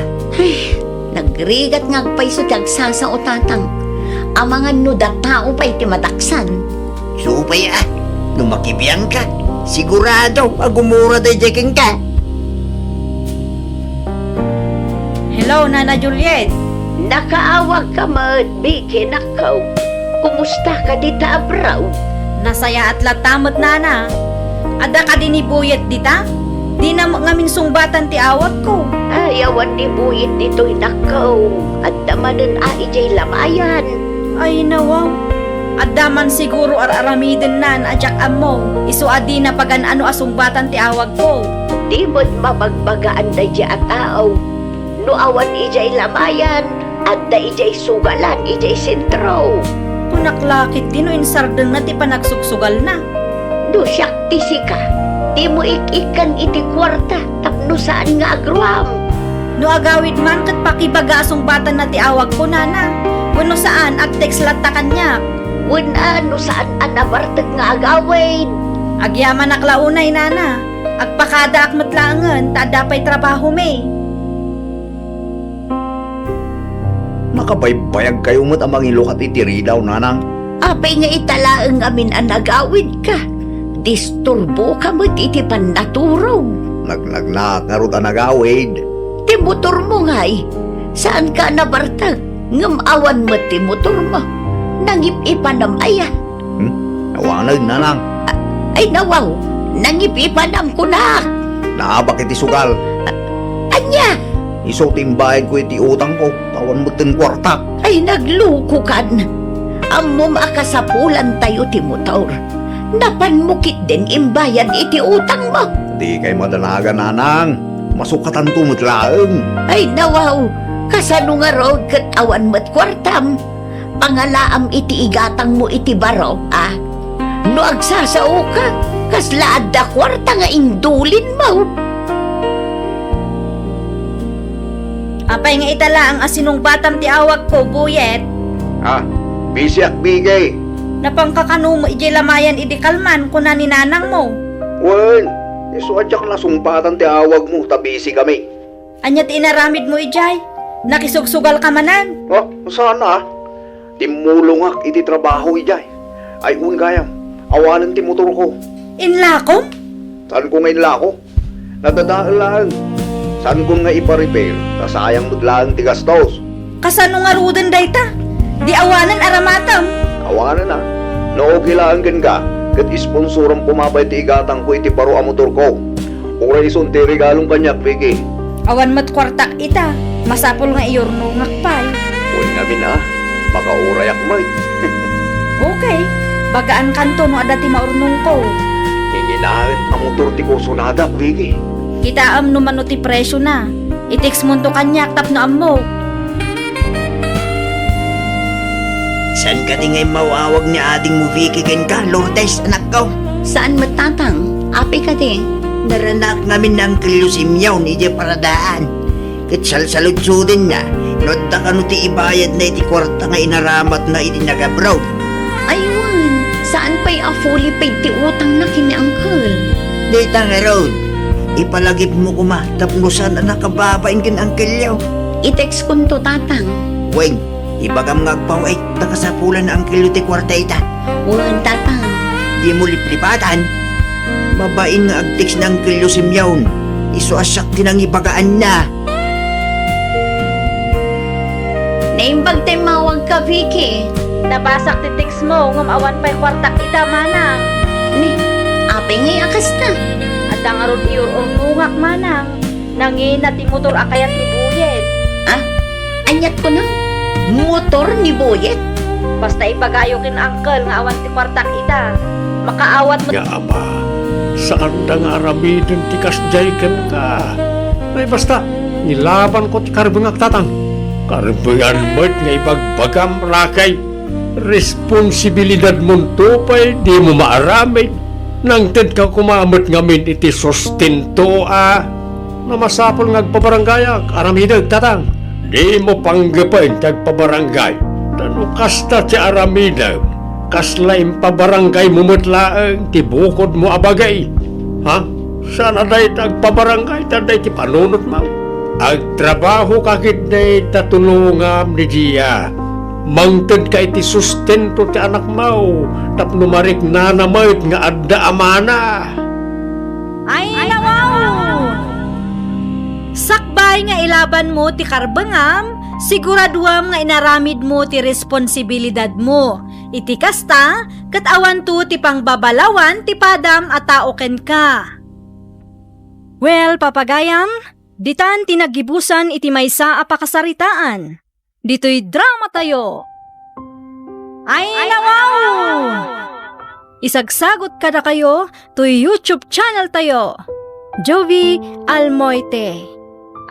Nagrigat ngagpay so tiagsasa o tatang. Ang mga nudat tao pa'y ti mataksan. Supay No makibiyang ka, sigurado agumura day jeking ka. Hello, Nana Juliet. Nakaawag ka mat, Biki, nakaw. Kumusta ka dita, bro? Nasaya at latamot, Nana. Ada ka din ibuyet dita? Di na ngamin sungbatan ti awat ko. Ayawan ni Buyit dito'y nakaw. At damanan ijay lamayan. Ay nawaw. Adda man siguro araramiden nan adyak amo. Isu adi na pagan ano asungbatan ti awag ko. Di mo't mabagbagaan da at tao. No awan ijay lamayan. At da ijay sugalan, ijay sentro. Kunaklakit din o insardeng na ti panagsugsugal na. Do siyak tisika. Di mo ikikan iti kwarta. Tapno saan nga agruam. No agawid man kat pakibaga asungbatan na ti awag ko, Nana. Wano saan agtext latta kanya. Wala no saan anabartag nga agawin. Agyaman aklaunay, Nana. Agpakada akmatlangan, tada pa'y trabaho may. Nakabaybayag kayo mo't amang ilukat itiri daw, nanang. Apay nga italaang amin ang agawid ka. Disturbo ka mo't iti pannaturog. Nagnagnak nga ruta nagawid. Ti motor mo nga'y. Saan ka nabartag? Ngamawan mo ti motor mo. Nangip-ipanam aya. Nawanag, nanang. Ay nawaw. Nangip-ipanam ko na. Naabak iti sugal. Anya. Iso timbahin ko iti utang ko. Tawan mo tin kwarta. Ay nagluko kan. Amo makasapulan tayo ti motor. Napanmukit din imbayan iti utang mo. Di kay madanaga, nanang. Masukatan tumot laeng. Ay nawaw. Kasano nga road kat awan mo't kwartam. Pangalaam iti igatang mo iti baro, ah? No agsasao ka, kaslaad da kwarta nga indulin mo. Apay nga itala ang asinong batam ti awag ko, Buyet. Ha? Bisyak bigay. Napangkakano mo ijay lamayan idi kalman kuna ni nanang mo. Wen, iso adyak na sumpatan ti awag mo. Tabisi kami. Anyat inaramid mo ijay. Nakisugsugal ka manan. Oh, sana timulongak iti trabaho ijay. Ay gayam, awanan ti motor ko. Inlakom? Saan ko ngayon lako? Nadadaan lang. Saan ko nga ipa-repair? Nasayang mudlaan ti gastos. Kasano nga ruden dayta? Di awanan aramatam. Awanan na. Nookilaan gan ka. Kat isponsorang pumapay ti igatang ko iti baro a motor ko. Ura ison ti regalong kanyak, Vicky. Awan mat kwartak ita. Masapol nga iyorno ngakpay. Uy namin na. Baka urayak mo. Okay. Bagaan kanto no adati maurnong ko. Hinginahan ang motor ti ko sunada, Vicky. Kitaam no mano ti presyo na. Itix mo to kanyak tapno ammo. San ka di ngay mawawag ni ading mo Vicky ken ka, Lourdes, anak ko? Saan matatang? Api ka di? Naranak namin ng kilusimyaw ni Ije Paradaan. Kitsalsaludsudin na, nodda ka no ti ibayad na iti kwarta nga inaramat na iti nagabraw. Ayun, saan pa'y afuli pa'y ti utang na kini uncle? Dita nga road, ipalagip mo kuma, tapnusan na nakababain kin ang kilyaw. I-text kun to tatang. Weng, ibagam ngagpaw ay nakasapulan na ang kilo ti kwarta ita. Wan tatang. Di mo liplipatan. Babain nga agtiks ng kilo simyawn. Iso asak din ang ibagaan na. Naimbag tayo mawag ka, Vicky. Nabasak ti tix mo ngam awan pa'y kwartak ita manang. Ni, api ngay akas na. At ang aron iyor-ornungak manang. Nangin na ti motor akayat ni Buyet. Ah, anyat ko na. Motor ni Boyet. Basta ipagayo kin uncle nga awan ti kwartak ita. Makaawat mo. Nga ama, saan da nga aramidin ti kasjay ken ka? Ay basta, nilaban ko ti karbungak tatang. Karbungan mo't nga ipagbagam rakay. Responsibilidad mong tupay, di mo maaramid. Nang ted ka kumamot ngamin iti sustento namasapol ngagpabaranggayak, aramidag tatang. Di mo panggapain tagpabarangay. Tanukas ta ti aramidag. Kaslaim pabarangay mumutlaang ti bukod mo abagay. Ha? Sana day tagpabarangay taday ti panunot mo. Agtrabaho kakit day tatulungam ni Gia. Mangted ka iti sustento ti anak mo. Tapno marik nanamayt nga adda amana. Ay nawaw! Sakbay nga ilaban mo ti karbangam, siguraduam nga inaramid mo ti responsibilidad mo. Iti kasta, katawa to ti pangbabalawan ti padam at taoken ka. Well, papagayam, ditan tinagibusan iti maysa a pakasaritaan. Dito'y drama tayo. Ay nawaw! Isagsagot kada kayo to YouTube channel tayo. Jovi Almoite.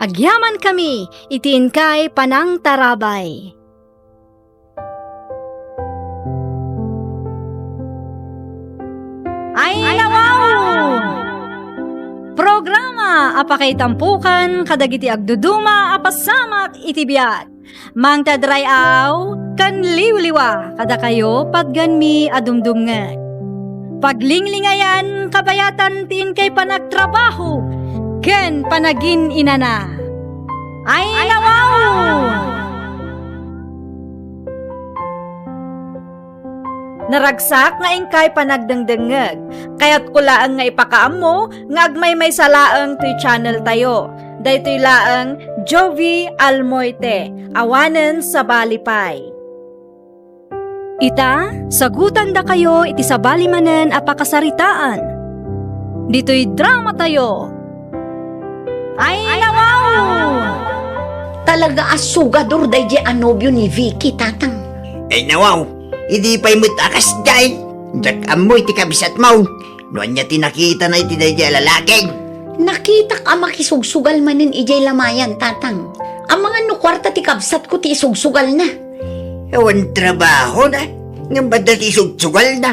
Agyaman kami, itiin kay Panang Tarabay. Ay nawaw! Programa apakay tampukan kadagiti agduduma apasamak itibiyat. Mang tadrayaw kan liwliwa kada kayo padganmi adumdumngan. Paglinglingayan kabayatan tin kay panagtrabaho ken panagin inana. Ay nawaw! Naragsak nga ingkay panagdangdangag, kaya't kulaang nga ipakaam mo, nga agmay may salaang to'y channel tayo. Daytoy laang Jovi Almoite, awanen sa balipay. Ita, sagutan da kayo iti sa balimanen a pakasaritaan. Dito'y drama tayo. Ay nawaw! Talaga asugador day di anobyo ni Vicky, tatang. Ay nawaw, hindi pa'y mutakas dyan. Jak amoy ti kabisat mo. Noon niya tinakita na iti day lalaki. Nakita ka makisugsugal manin ijay lamayan, tatang. Ang mga nukwarta ti kabsat ko ti isugsugal na. Ewan trabaho na. Nga ba dati sugsugal na?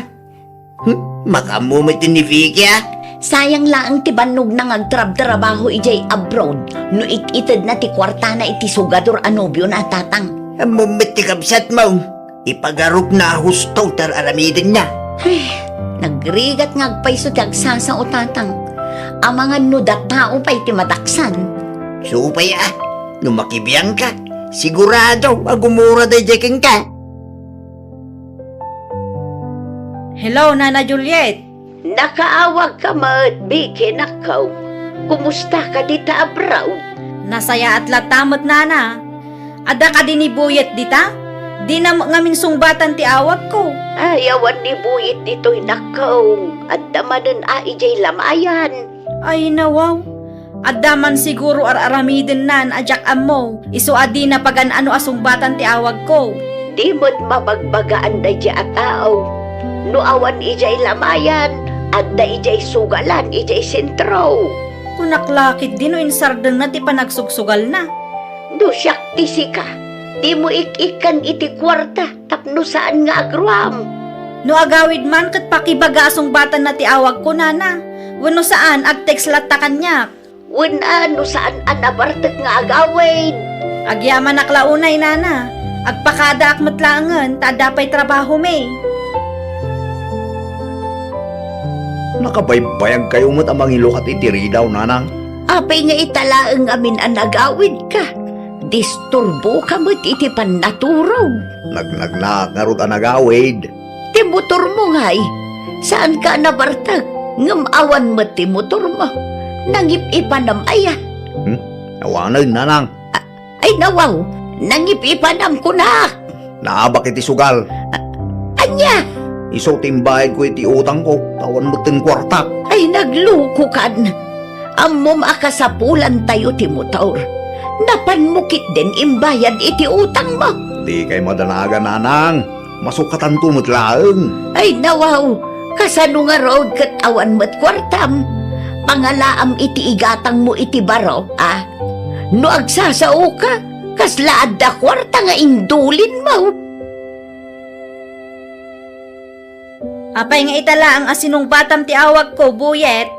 Makamumit ni Vicky ah. Sayang laang ti banog na ngagtrab-trabaho ijay abroad. No it-ited na ti kwarta na iti sugador anobyo na, tatang. Mumit ti kabsat mo. Ipagarok na husto tar aramidin niya. Nagrigat ngagpaiso ti agsasa o tatang. Ang mga nudat tao pa'y ti mataksan. Supay ah. Nung makibiyang ka, sigurado agumura day jeking ka. Hello, Nana Juliet. Nakaawag ka mat, Vicky, nakaw. Kumusta ka dita abroad? Nasaya at latamot, Nana. Ada ka din ni Buyet dita? Di na ngamin sungbatan ti awag ko. Ayawan ni Buyit dito'y nakaw. At damanan ijay lamayan. Ay nawaw. Adaman siguro aramidin nan ajak amo. Iso adi na pagan ano asungbatan ti awag ko. Di mo't mabagbagaan da at tao. No awan ijay lamayan. At da ijay sugalan, ijay sentro. Kunaklakit din o insardan na ti panagsugsugal na. No siyak tisi ka. Di mo ikikan iti kwarta. Tapno saan nga agruam. No agawid man kat pakibaga asungbatan na ti awag ko, Nana. Wano saan agtext latta kanyak. Wala no saan anabartag nga agawid. Agyaman aklaunay, Nana. Agpakada akmatlangan, tadapay trabaho may. Nakabaybayag kayo mo't amang ilukat itiri daw, nanang. Apay nga italaang amin ang agawid ka. Disturbo ka mo't iti panaturaw. Nagnarod ang nagawid. Ti motor mo nga'y. Saan ka nabartag? Ngamawan mo ti motor mo. Nangip-ipanam aya. Nawanag, nanang. Ay nawaw, nangip-ipanam ko na. Naabak iti sugal. Anya, Iso timbayad ko iti utang ko. Tawan mo tin kwarta. ay nagluko kan. Amom akasapulan tayo ti motor. Napanmukit din imbayad iti utang mo. Di kay madanaga, nanang. Masukatan tumot laeng. Ay nawaw, kasano nga road kat awan mo't kwartam. Pangalaam iti igatang mo iti baro, ah? No agsasao ka, kaslaad da kwarta nga indulin mo. Apay nga itala ang asinong batam ti awag ko, Buyet.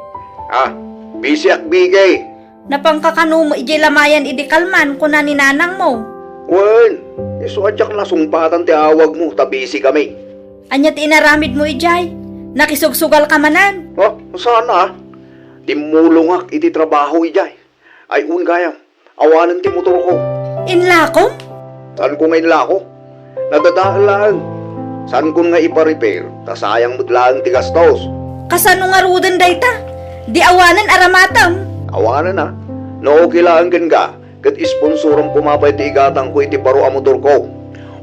Ah, busy ak bigay. Napangkakano mo ijay lamayan idi kalman kuna ni nanang mo. Wen, iso atyak na sumpatan ti awag mo. Tabisi kami. Anya ti inaramid mo ijay. Nakisugsugal ka manan. Oh, sana. Timulong ak iti trabaho ijay. Ay un gayam. Awanan ti motor ko. Inlakom? Saan ko ngayon lako? Nadadaan. San kun nga ipa-repair, tasayang mudlaang tigastos. Kasano nga rudan dayta? Di awanan aramatam. Awanan na. No kilaan kan ka, kat isponsoran pumapay ti igatang ko iti baro a motor ko.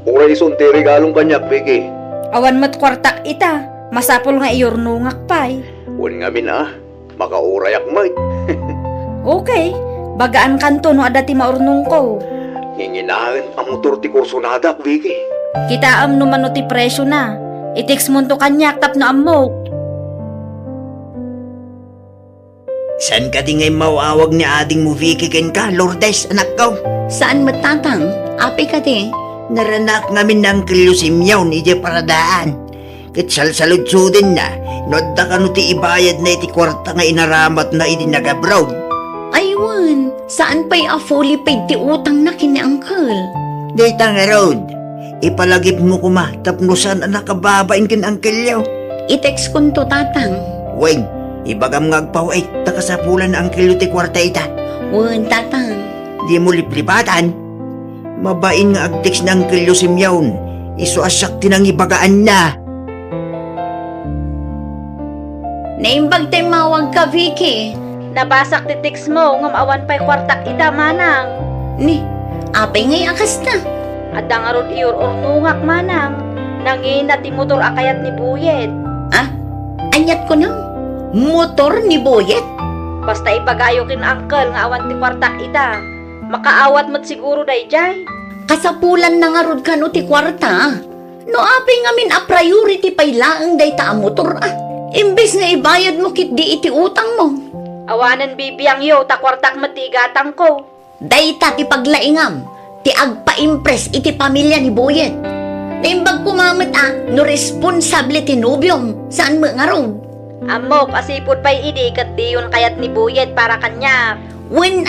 Ura ison ti regalong kanyak, Vicky. Awan mat kwartak ita. Masapol nga iyornungak pay. Wan nga min makaurayak mo. Okay. Bagaan kanto no adati maurnong ko. Nginginahan ang motor ti kursonada, Vicky. Kitaam no mano ti presyo na. Itiks mo to kanyak tap no amok. San ka di ngay mawawag ni ading mo Vicky ken ka, Lourdes, anak ko? Saan matatang? Api ka di? Naranak namin ng kilusimyaw ni Ije Paradaan. Kat salsaludsudin na, nodda ka no ti ibayad na iti kwarta nga inaramat na iti nag-abroad. Aywan, saan pa'y fully paid ti utang na kini uncle? Dayta nga road, ipalagip mo kuma, tapno saan ang nakababain kin angkel yaw. I-text ko to tatang. Weng, ibagam ngagpaw ay takasapulan na angkel ti kwarta ita. Wan tatang. Di mo liplipatan. Mabain nga agteks na angkel simyawn, iso asak tinang ibagaan na. Naimbag tayo mawag ka, Vicky. Nabasak ti tiks mo ngam awan pay kwartak ita manang. Ni, apay ngay akas na. Adda nga rod iyor ornungak manang. Nangina ti motor akayat ni Buyet. Ah, anyat ko na. Motor ni Boyet? Basta ipagayo kin uncle nga awan ti kwartak ita. Makaawat mo't siguro dayjay. Kasapulan na nga rod ka no ti kwarta. No apay ngamin a priority pay laang day ta a motor Imbes na ibayad mo kit di iti utang mo. Awanan bibiyang yo ta kwartak matigatang ko. Day ta ti paglaingam. Ti agpa-impress iti pamilya ni Boyet. Naimbag kumamit no responsable ti nobyong. Saan mo nga rod? Amok asipod pay idi kat di yun kayat ni Buyet para kanya. When